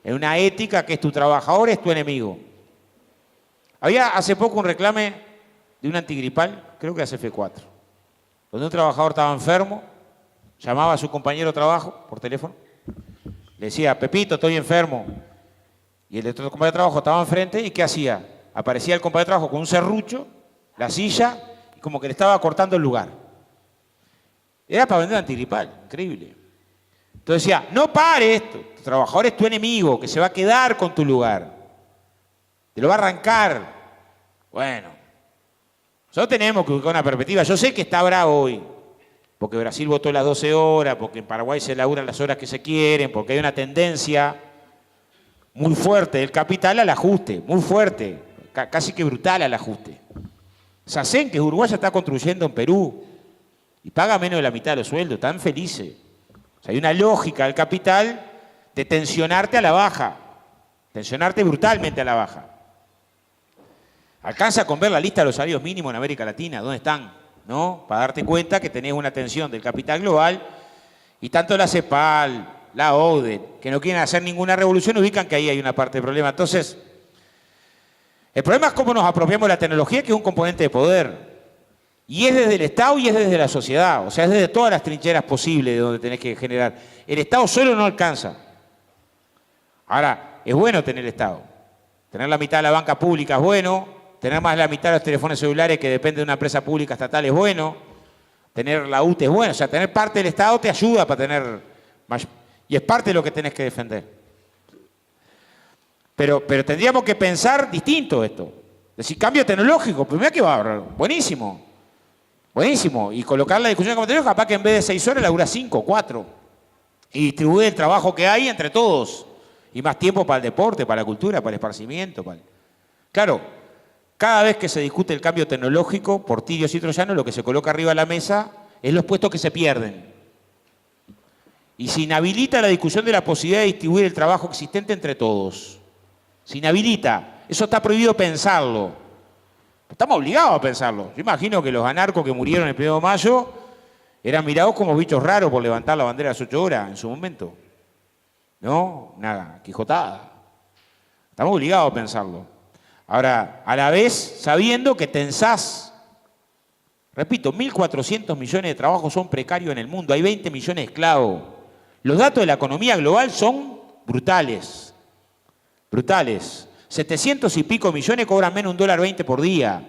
en una ética que es tu trabajador es tu enemigo. Había hace poco un reclame de un antigripal, creo que era CF4, donde un trabajador estaba enfermo, llamaba a su compañero de trabajo por teléfono, le decía, Pepito, estoy enfermo. Y el otro compañero de trabajo estaba enfrente, ¿y qué hacía? Aparecía el compañero de trabajo con un serrucho, la silla, y como que le estaba cortando el lugar. Era para vender antigripal, increíble. Entonces decía, no pare esto, tu trabajador es tu enemigo, que se va a quedar con tu lugar. Te lo va a arrancar. Bueno, nosotros tenemos que buscar una perspectiva. Yo sé que está bravo hoy, porque Brasil votó las 12 horas, porque en Paraguay se laburan las horas que se quieren, porque hay una tendencia muy fuerte del capital al ajuste, muy fuerte, casi que brutal al ajuste. SACEN, que es uruguaya, está construyendo en Perú y paga menos de la mitad de los sueldos, están felices. O sea, hay una lógica del capital de tensionarte a la baja, tensionarte brutalmente a la baja. Alcanza con ver la lista de los salarios mínimos en América Latina, ¿dónde están? ¿No? Para darte cuenta que tenés una tensión del capital global y tanto la CEPAL, la ODE, que no quieren hacer ninguna revolución, ubican que ahí hay una parte del problema. Entonces, el problema es cómo nos apropiamos de la tecnología, que es un componente de poder. Y es desde el Estado y es desde la sociedad. O sea, es desde todas las trincheras posibles de donde tenés que generar. El Estado solo no alcanza. Ahora, es bueno tener Estado. Tener la mitad de la banca pública es bueno. Tener más de la mitad de los teléfonos celulares que dependen de una empresa pública estatal es bueno. Tener la UTE es bueno. O sea, tener parte del Estado te ayuda para tener más. Y es parte de lo que tenés que defender. Pero tendríamos que pensar distinto esto. Es decir, cambio tecnológico, primero que va, buenísimo. Buenísimo. Y colocar la discusión como tecnológica, capaz que en vez de 6 horas labura 5, 4. Y distribuir el trabajo que hay entre todos. Y más tiempo para el deporte, para la cultura, para el esparcimiento. Claro, cada vez que se discute el cambio tecnológico, por tirios y troyanos, lo que se coloca arriba de la mesa es los puestos que se pierden. Y se inhabilita la discusión de la posibilidad de distribuir el trabajo existente entre todos. Se inhabilita. Eso está prohibido pensarlo. Estamos obligados a pensarlo. Yo imagino que los anarcos que murieron el 1 de mayo eran mirados como bichos raros por levantar la bandera a las 8 horas en su momento. ¿No? Una quijotada. Estamos obligados a pensarlo. Ahora, a la vez, sabiendo que tensás, repito, 1.400 millones de trabajos son precarios en el mundo. Hay 20 millones de esclavos. Los datos de la economía global son brutales. Brutales. 700 y pico millones cobran menos $1.20 por día.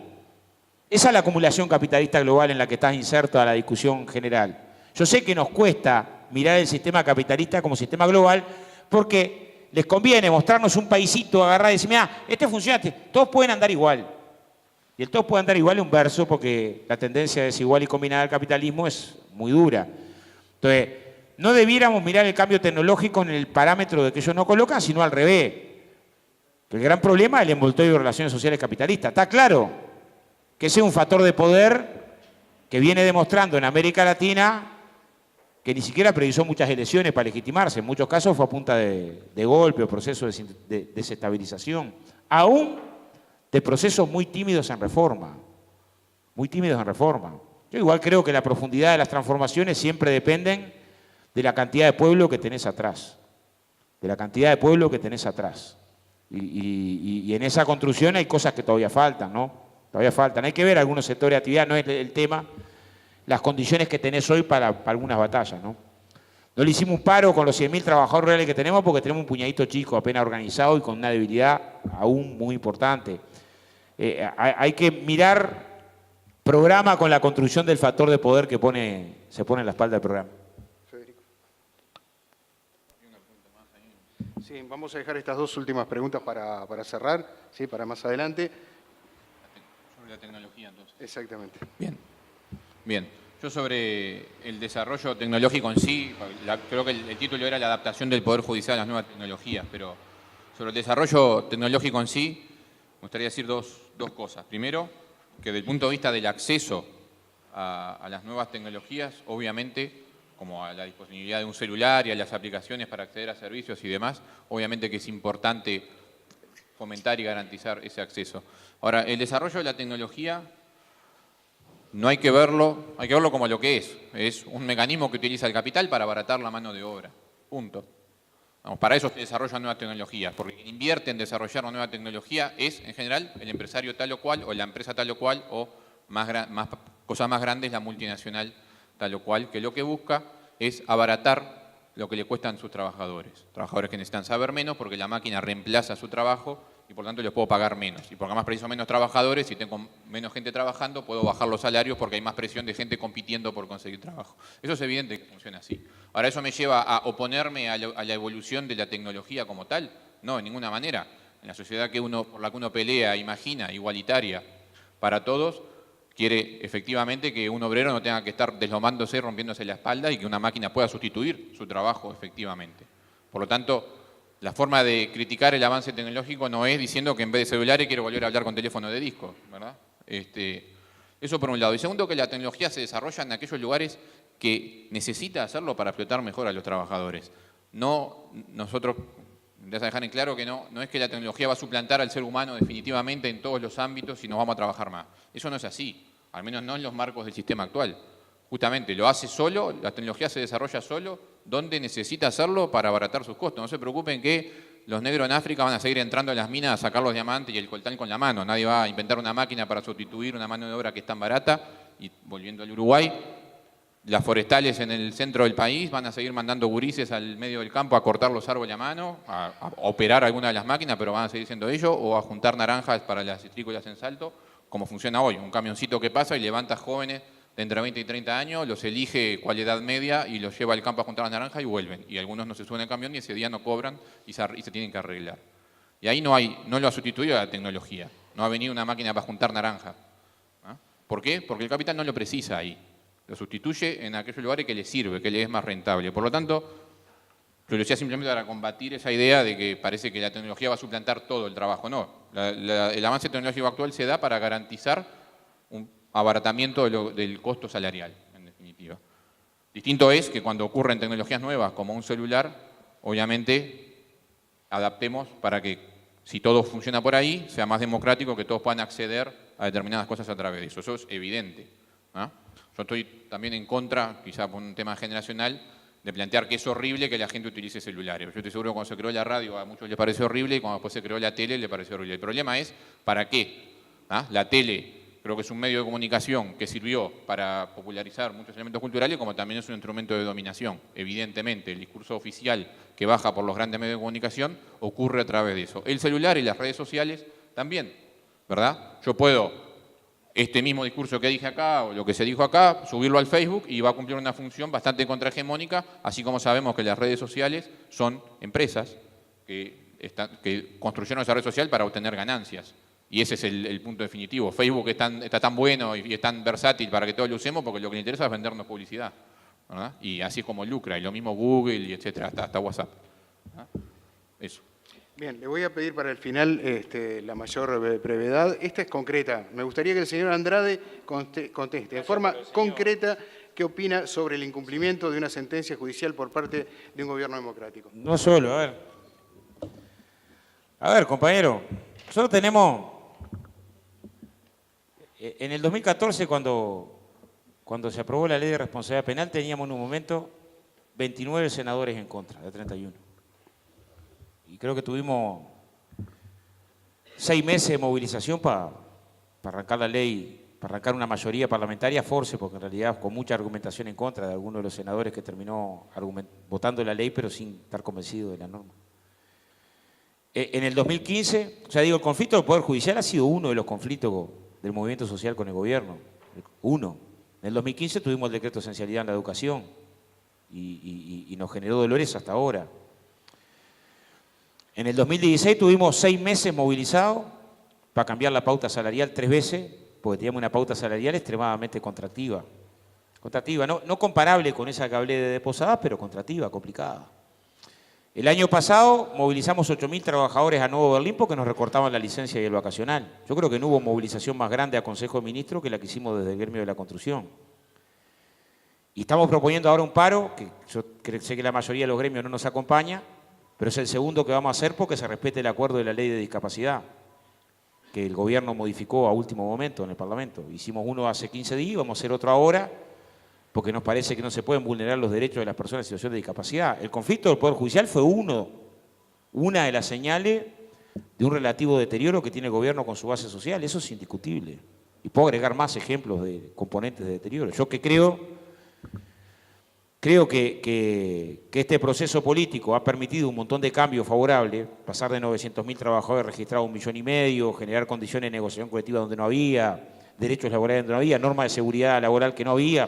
Esa es la acumulación capitalista global en la que está inserta la discusión general. Yo sé que nos cuesta mirar el sistema capitalista como sistema global, porque les conviene mostrarnos un paisito, agarrar y decir, mira, este funciona, todos pueden andar igual. Y el todos pueden andar igual es un verso porque la tendencia desigual y combinada del capitalismo es muy dura. Entonces, no debiéramos mirar el cambio tecnológico en el parámetro de que ellos no colocan, sino al revés. El gran problema es el envoltorio de relaciones sociales capitalistas. Está claro que ese es un factor de poder que viene demostrando en América Latina que ni siquiera previsó muchas elecciones para legitimarse. En muchos casos fue a punta de golpe o proceso de desestabilización. Aún de procesos muy tímidos en reforma. Muy tímidos en reforma. Yo igual creo que la profundidad de las transformaciones siempre dependen de la cantidad de pueblo que tenés atrás. De la cantidad de pueblo que tenés atrás. Y en esa construcción hay cosas que todavía faltan, ¿no? Todavía faltan. Hay que ver algunos sectores de actividad, no es el tema, las condiciones que tenés hoy para algunas batallas, ¿no? No le hicimos un paro con los 100.000 trabajadores reales que tenemos porque tenemos un puñadito chico apenas organizado y con una debilidad aún muy importante. Hay que mirar programa con la construcción del factor de poder que se pone en la espalda del programa. Federico. Sí, vamos a dejar estas dos últimas preguntas para cerrar, ¿sí? Para más adelante. Sobre la tecnología, entonces. Exactamente. Bien. Yo sobre el desarrollo tecnológico en sí, creo que el título era la adaptación del Poder Judicial a las nuevas tecnologías, pero sobre el desarrollo tecnológico en sí, me gustaría decir dos cosas. Primero, que desde el punto de vista del acceso a las nuevas tecnologías, obviamente, como a la disponibilidad de un celular y a las aplicaciones para acceder a servicios y demás, obviamente que es importante fomentar y garantizar ese acceso. Ahora, el desarrollo de la tecnología no hay que verlo como lo que es un mecanismo que utiliza el capital para abaratar la mano de obra, punto. Vamos, para eso se desarrollan nuevas tecnologías, porque quien invierte en desarrollar una nueva tecnología es, en general, el empresario tal o cual, o la empresa tal o cual, o cosas más grandes, la multinacional tal o cual, que lo que busca es abaratar lo que le cuestan sus trabajadores. Trabajadores que necesitan saber menos porque la máquina reemplaza su trabajo y por lo tanto les puedo pagar menos. Y porque además preciso menos trabajadores, si tengo menos gente trabajando, puedo bajar los salarios porque hay más presión de gente compitiendo por conseguir trabajo. Eso es evidente que funciona así. Ahora, ¿eso me lleva a oponerme a la evolución de la tecnología como tal? No, de ninguna manera. En la sociedad por la que uno pelea, imagina, igualitaria para todos, quiere efectivamente que un obrero no tenga que estar deslomándose, rompiéndose la espalda y que una máquina pueda sustituir su trabajo efectivamente. Por lo tanto, la forma de criticar el avance tecnológico no es diciendo que en vez de celulares quiero volver a hablar con teléfono de disco, ¿verdad? Eso por un lado. Y segundo, que la tecnología se desarrolla en aquellos lugares que necesita hacerlo para explotar mejor a los trabajadores. No, nosotros, debes dejar en claro que no es que la tecnología va a suplantar al ser humano definitivamente en todos los ámbitos y nos vamos a trabajar más. Eso no es así, al menos no en los marcos del sistema actual. Justamente lo hace solo, la tecnología se desarrolla solo donde necesita hacerlo para abaratar sus costos. No se preocupen que los negros en África van a seguir entrando a las minas a sacar los diamantes y el coltán con la mano. Nadie va a inventar una máquina para sustituir una mano de obra que es tan barata. Y volviendo al Uruguay, las forestales en el centro del país van a seguir mandando gurises al medio del campo a cortar los árboles a mano, a operar alguna de las máquinas, pero van a seguir siendo ellos, o a juntar naranjas para las citrícolas en Salto, como funciona hoy. Un camioncito que pasa y levanta jóvenes de entre 20 y 30 años, los elige cual edad media y los lleva al campo a juntar las naranjas y vuelven. Y algunos no se suben al camión y ese día no cobran y se tienen que arreglar. Y ahí no lo ha sustituido la tecnología. No ha venido una máquina para juntar naranjas. ¿Ah? ¿Por qué? Porque el capital no lo precisa ahí. Lo sustituye en aquellos lugares que le sirve, que le es más rentable. Por lo tanto, yo lo decía simplemente para combatir esa idea de que parece que la tecnología va a suplantar todo el trabajo. No, el avance tecnológico actual se da para garantizar un abaratamiento del costo salarial, en definitiva. Distinto es que cuando ocurren tecnologías nuevas, como un celular, obviamente adaptemos para que, si todo funciona por ahí, sea más democrático, que todos puedan acceder a determinadas cosas a través de eso. Eso es evidente. ¿Ah? Yo estoy también en contra, quizá por un tema generacional, de plantear que es horrible que la gente utilice celulares. Yo estoy seguro que cuando se creó la radio a muchos les pareció horrible y cuando después se creó la tele les pareció horrible. El problema es, ¿para qué? ¿Ah? La tele creo que es un medio de comunicación que sirvió para popularizar muchos elementos culturales, como también es un instrumento de dominación. Evidentemente, el discurso oficial que baja por los grandes medios de comunicación ocurre a través de eso. El celular y las redes sociales también, ¿verdad? Yo puedo este mismo discurso que dije acá o lo que se dijo acá, subirlo al Facebook y va a cumplir una función bastante contrahegemónica, así como sabemos que las redes sociales son empresas que construyeron esa red social para obtener ganancias. Y ese es el punto definitivo. Facebook está tan bueno y es tan versátil para que todos lo usemos porque lo que le interesa es vendernos publicidad, ¿verdad? Y así es como lucra, y lo mismo Google, y etcétera, hasta WhatsApp, ¿verdad? Eso. Bien, le voy a pedir para el final la mayor brevedad. Esta es concreta. Me gustaría que el señor Andrade conteste de forma concreta qué opina sobre el incumplimiento de una sentencia judicial por parte de un gobierno democrático. No solo, a ver, compañero, nosotros tenemos, en el 2014 cuando se aprobó la ley de responsabilidad penal teníamos en un momento 29 senadores en contra de 31. Y creo que tuvimos 6 meses de movilización para arrancar la ley, para arrancar una mayoría parlamentaria force, porque en realidad con mucha argumentación en contra de algunos de los senadores que terminó votando la ley, pero sin estar convencido de la norma. En el 2015, o sea, digo, el conflicto del Poder Judicial ha sido uno de los conflictos del movimiento social con el gobierno. Uno. En el 2015 tuvimos el decreto de esencialidad en la educación y nos generó dolores hasta ahora. En el 2016 tuvimos 6 meses movilizados para cambiar la pauta salarial 3 veces, porque teníamos una pauta salarial extremadamente contractiva. Contractiva, no comparable con esa que hablé de Posadas, pero contractiva, complicada. El año pasado movilizamos 8.000 trabajadores a Nuevo Berlín porque nos recortaban la licencia y el vacacional. Yo creo que no hubo movilización más grande a Consejo de Ministros que la que hicimos desde el gremio de la construcción. Y estamos proponiendo ahora un paro, que yo sé que la mayoría de los gremios no nos acompaña, pero es el segundo que vamos a hacer porque se respete el acuerdo de la ley de discapacidad, que el gobierno modificó a último momento en el Parlamento. Hicimos uno hace 15 días, vamos a hacer otro ahora, porque nos parece que no se pueden vulnerar los derechos de las personas en situación de discapacidad. El conflicto del Poder Judicial fue una de las señales de un relativo deterioro que tiene el gobierno con su base social. Eso es indiscutible. Y puedo agregar más ejemplos de componentes de deterioro. Yo que creo que este proceso político ha permitido un montón de cambios favorables, pasar de 900.000 trabajadores registrados a 1,5 millones, generar condiciones de negociación colectiva donde no había, derechos laborales donde no había, normas de seguridad laboral que no había,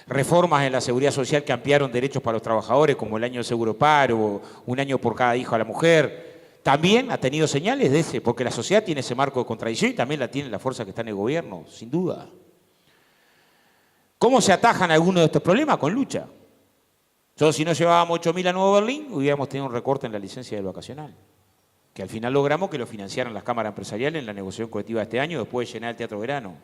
reformas en la seguridad social que ampliaron derechos para los trabajadores, como el año de seguro paro, 1 año por cada hijo a la mujer. También ha tenido señales de ese, porque la sociedad tiene ese marco de contradicción y también la tiene la fuerza que está en el gobierno, sin duda. ¿Cómo se atajan algunos de estos problemas? Con lucha. Si no llevábamos 8.000 a Nuevo Berlín, hubiéramos tenido un recorte en la licencia del vacacional, que al final logramos que lo financiaran las cámaras empresariales en la negociación colectiva de este año, después de llenar el Teatro Verano.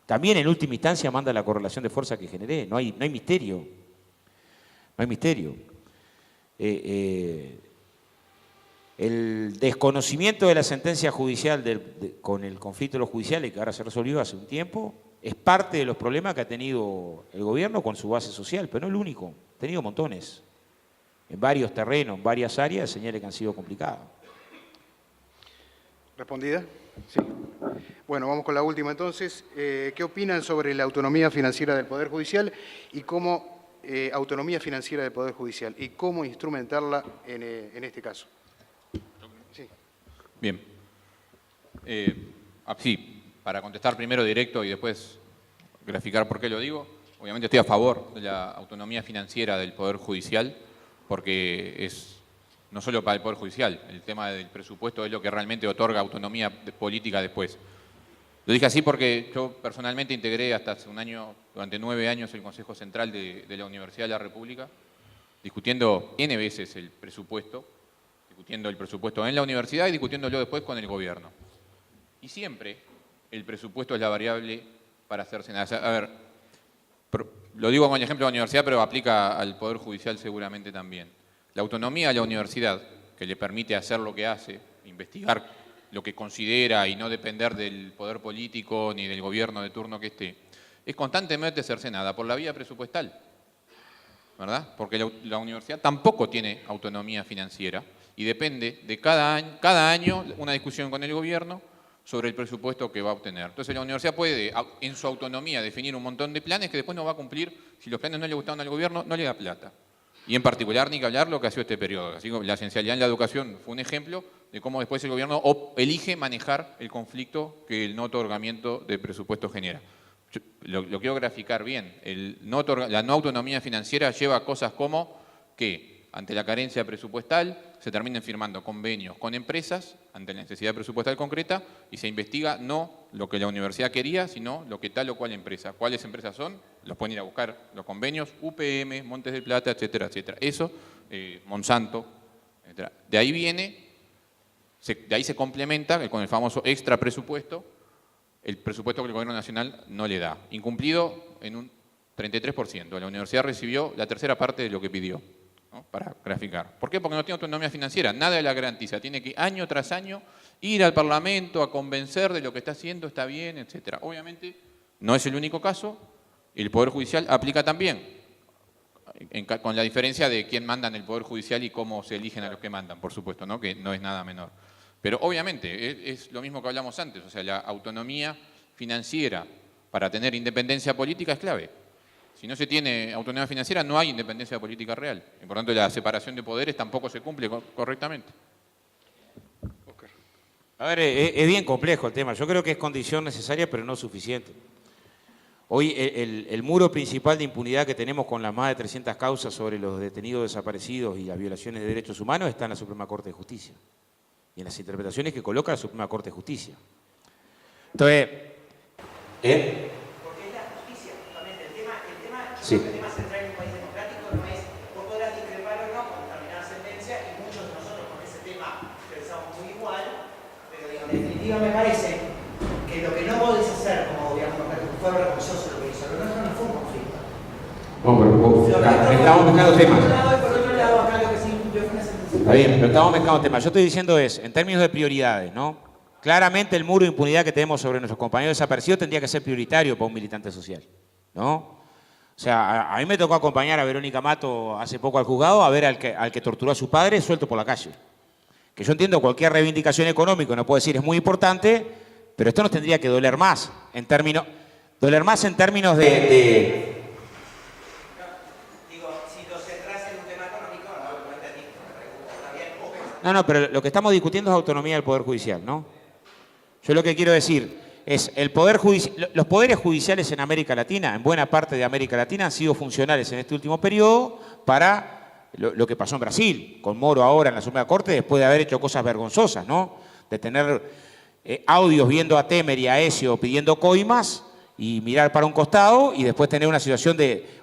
También en última instancia manda la correlación de fuerza que generé, no hay misterio. No hay misterio. El desconocimiento de la sentencia judicial con el conflicto de los judiciales, que ahora se resolvió hace un tiempo, es parte de los problemas que ha tenido el gobierno con su base social, pero no el único, ha tenido montones. En varios terrenos, en varias áreas, señales que han sido complicadas. ¿Respondida? Sí. Bueno, vamos con la última entonces. ¿Qué opinan sobre la autonomía financiera del Poder Judicial y cómo autonomía financiera del Poder Judicial y cómo instrumentarla en este caso? Sí. Bien. Sí, para contestar primero directo y después graficar por qué lo digo, obviamente estoy a favor de la autonomía financiera del Poder Judicial porque es no solo para el Poder Judicial, el tema del presupuesto es lo que realmente otorga autonomía política después. Lo dije así porque yo personalmente integré hasta hace un año, durante 9 años, el Consejo Central de la Universidad de la República, discutiendo N veces el presupuesto, discutiendo el presupuesto en la universidad y discutiéndolo después con el gobierno. Y siempre el presupuesto es la variable para hacerse nada. A ver, lo digo con el ejemplo de la universidad, pero aplica al Poder Judicial seguramente también. La autonomía de la universidad, que le permite hacer lo que hace, investigar lo que considera y no depender del poder político ni del gobierno de turno que esté, es constantemente cercenada por la vía presupuestal, ¿verdad? Porque la universidad tampoco tiene autonomía financiera y depende de cada año una discusión con el gobierno sobre el presupuesto que va a obtener. Entonces la universidad puede, en su autonomía, definir un montón de planes que después no va a cumplir. Si los planes no le gustaron al gobierno, no le da plata. Y en particular, ni que hablar lo que ha sido este periodo. Así que la esencialidad en la educación fue un ejemplo de cómo después el gobierno elige manejar el conflicto que el no otorgamiento de presupuesto genera. Lo quiero graficar bien. La no autonomía financiera lleva a cosas como que, ante la carencia presupuestal, se terminen firmando convenios con empresas, ante la necesidad presupuestal concreta, y se investiga no lo que la universidad quería, sino lo que tal o cual empresa. ¿Cuáles empresas son? Los pueden ir a buscar los convenios, UPM, Montes del Plata, etcétera, etcétera. Eso, Monsanto, etcétera. De ahí se complementa con el famoso extra presupuesto, el presupuesto que el Gobierno Nacional no le da. Incumplido en un 33%. La universidad recibió la tercera parte de lo que pidió, ¿no? Para graficar. ¿Por qué? Porque no tiene autonomía financiera. Nada la garantiza. Tiene que año tras año ir al Parlamento a convencer de lo que está haciendo, está bien, etcétera. Obviamente no es el único caso. El Poder Judicial aplica también, con la diferencia de quién manda en el Poder Judicial y cómo se eligen a los que mandan, por supuesto, ¿no? Que no es nada menor. Pero obviamente es lo mismo que hablamos antes, o sea, la autonomía financiera para tener independencia política es clave. Si no se tiene autonomía financiera, no hay independencia política real. Y por tanto, la separación de poderes tampoco se cumple correctamente. A ver, es bien complejo el tema. Yo creo que es condición necesaria, pero no suficiente. Hoy el muro principal de impunidad que tenemos con las más de 300 causas sobre los detenidos desaparecidos y las violaciones de derechos humanos está en la Suprema Corte de Justicia y en las interpretaciones que coloca la Suprema Corte de Justicia. Entonces, Porque es la justicia, justamente. El tema, sí. el tema central en un país democrático no es vos podrás discrepar o no con determinada sentencia, y muchos de nosotros con ese tema pensamos muy igual, pero digo, en definitiva me parece que lo que no podés hacer como gobierno democrático fue vergonzoso lo que hizo. Lo nuestro no fue un conflicto. Bueno, pero estamos mezclando temas. Por otro lado, acá lo que sí cumplió fue una sentencia. Está bien, pero estamos mezclando temas. Yo estoy diciendo en términos de prioridades, ¿no? Claramente el muro de impunidad que tenemos sobre nuestros compañeros desaparecidos tendría que ser prioritario para un militante social, ¿no? O sea, a mí me tocó acompañar a Verónica Mato hace poco al juzgado a ver al que torturó a su padre suelto por la calle. Que yo entiendo cualquier reivindicación económica, no puedo decir es muy importante, pero esto nos tendría que doler más en términos de No, pero lo que estamos discutiendo es autonomía del Poder Judicial, ¿no? Yo lo que quiero decir es, los poderes judiciales en América Latina, en buena parte de América Latina, han sido funcionales en este último periodo para lo que pasó en Brasil, con Moro ahora en la Suprema Corte, después de haber hecho cosas vergonzosas, ¿no? De tener audios viendo a Temer y a Ezio pidiendo coimas y mirar para un costado y después tener una situación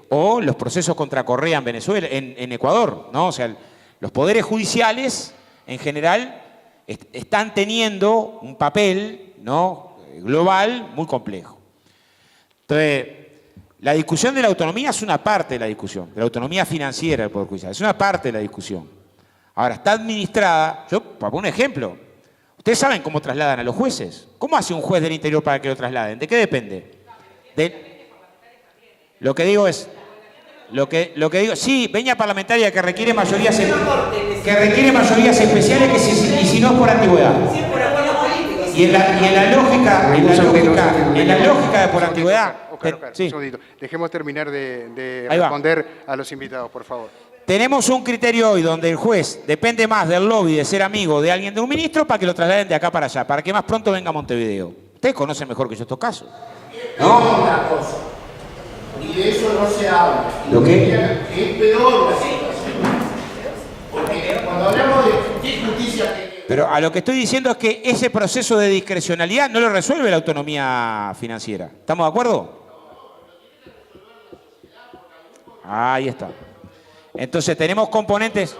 o los procesos contra Correa en Venezuela, en Ecuador, ¿no? O sea, los poderes judiciales en general están teniendo un papel, ¿no?, global muy complejo. Entonces, la discusión de la autonomía es una parte de la discusión, de la autonomía financiera del Poder Judicial, es una parte de la discusión. Ahora, está administrada, yo para poner un ejemplo, ustedes saben cómo trasladan a los jueces. ¿Cómo hace un juez del interior para que lo trasladen? ¿De qué depende? Lo que digo es... sí, veña parlamentaria que requiere mayorías especiales y si no es por antigüedad. Y en la lógica de por antigüedad. Oscar, Sí. un segundito. Dejemos terminar de Ahí va. responder a los invitados, por favor. Tenemos un criterio hoy donde el juez depende más del lobby de ser amigo de alguien de un ministro para que lo trasladen de acá para allá, para que más pronto venga a Montevideo. Ustedes conocen mejor que yo estos casos. ¿No? Una cosa. Y de eso no se habla. ¿Lo qué? Es peor la situación. Porque cuando hablamos de qué justicia tenemos... Pero a lo que estoy diciendo es que ese proceso de discrecionalidad no lo resuelve la autonomía financiera. ¿Estamos de acuerdo? Ahí está. Entonces tenemos componentes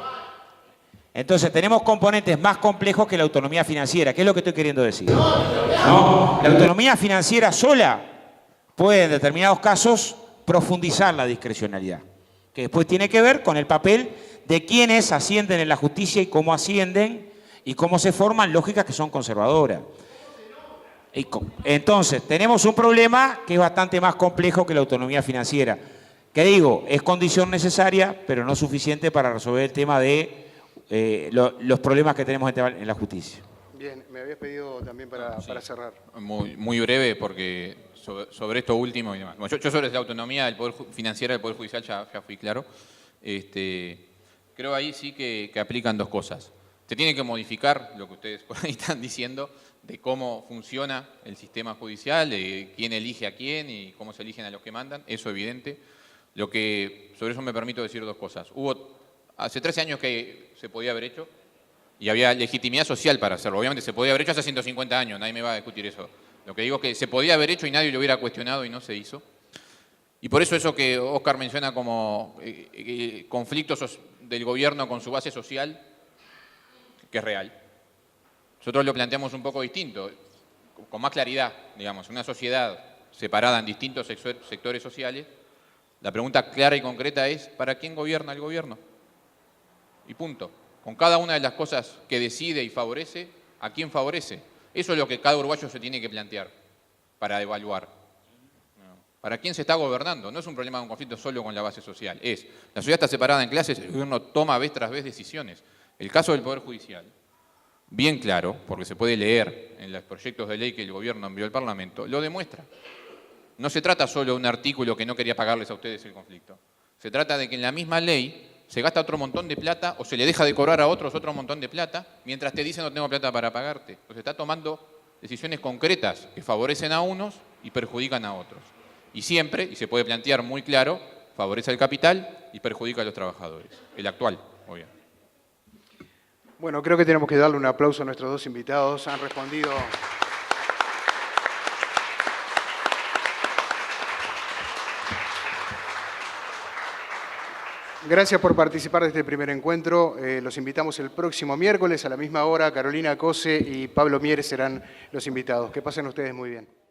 más complejos que la autonomía financiera. ¿Qué es lo que estoy queriendo decir? No, la autonomía financiera sola puede en determinados casos profundizar la discrecionalidad, que después tiene que ver con el papel de quienes ascienden en la justicia y cómo ascienden y cómo se forman lógicas que son conservadoras. Entonces, tenemos un problema que es bastante más complejo que la autonomía financiera, que digo, es condición necesaria, pero no suficiente para resolver el tema de los problemas que tenemos en la justicia. Bien, me habías pedido también para cerrar. Muy breve, porque sobre esto último y demás. Bueno, yo sobre la autonomía del poder financiera del Poder Judicial ya fui claro. Creo ahí sí que aplican dos cosas. Se tiene que modificar lo que ustedes por ahí están diciendo de cómo funciona el sistema judicial, de quién elige a quién y cómo se eligen a los que mandan, eso es evidente. Sobre eso me permito decir dos cosas. Hace 13 años que se podía haber hecho y había legitimidad social para hacerlo. Obviamente se podía haber hecho hace 150 años, nadie me va a discutir eso. Lo que digo es que se podía haber hecho y nadie lo hubiera cuestionado y no se hizo. Y por eso que Óscar menciona como conflictos del gobierno con su base social, que es real. Nosotros lo planteamos un poco distinto, con más claridad, digamos, una sociedad separada en distintos sectores sociales. La pregunta clara y concreta es, ¿para quién gobierna el gobierno? Y punto. Con cada una de las cosas que decide y favorece, ¿a quién favorece? Eso es lo que cada uruguayo se tiene que plantear para evaluar. ¿Para quién se está gobernando? No es un problema de un conflicto solo con la base social. La sociedad está separada en clases, el gobierno toma vez tras vez decisiones. El caso del Poder Judicial, bien claro, porque se puede leer en los proyectos de ley que el gobierno envió al Parlamento, lo demuestra. No se trata solo de un artículo que no quería pagarles a ustedes el conflicto. Se trata de que en la misma ley se gasta otro montón de plata o se le deja de cobrar a otros otro montón de plata mientras te dicen no tengo plata para pagarte. Entonces está tomando decisiones concretas que favorecen a unos y perjudican a otros. Y siempre, y se puede plantear muy claro, favorece al capital y perjudica a los trabajadores. El actual, obviamente. Bueno, creo que tenemos que darle un aplauso a nuestros dos invitados. Han respondido... Gracias por participar de este primer encuentro. Los invitamos el próximo miércoles a la misma hora. Carolina Cose y Pablo Mieres serán los invitados. Que pasen ustedes muy bien.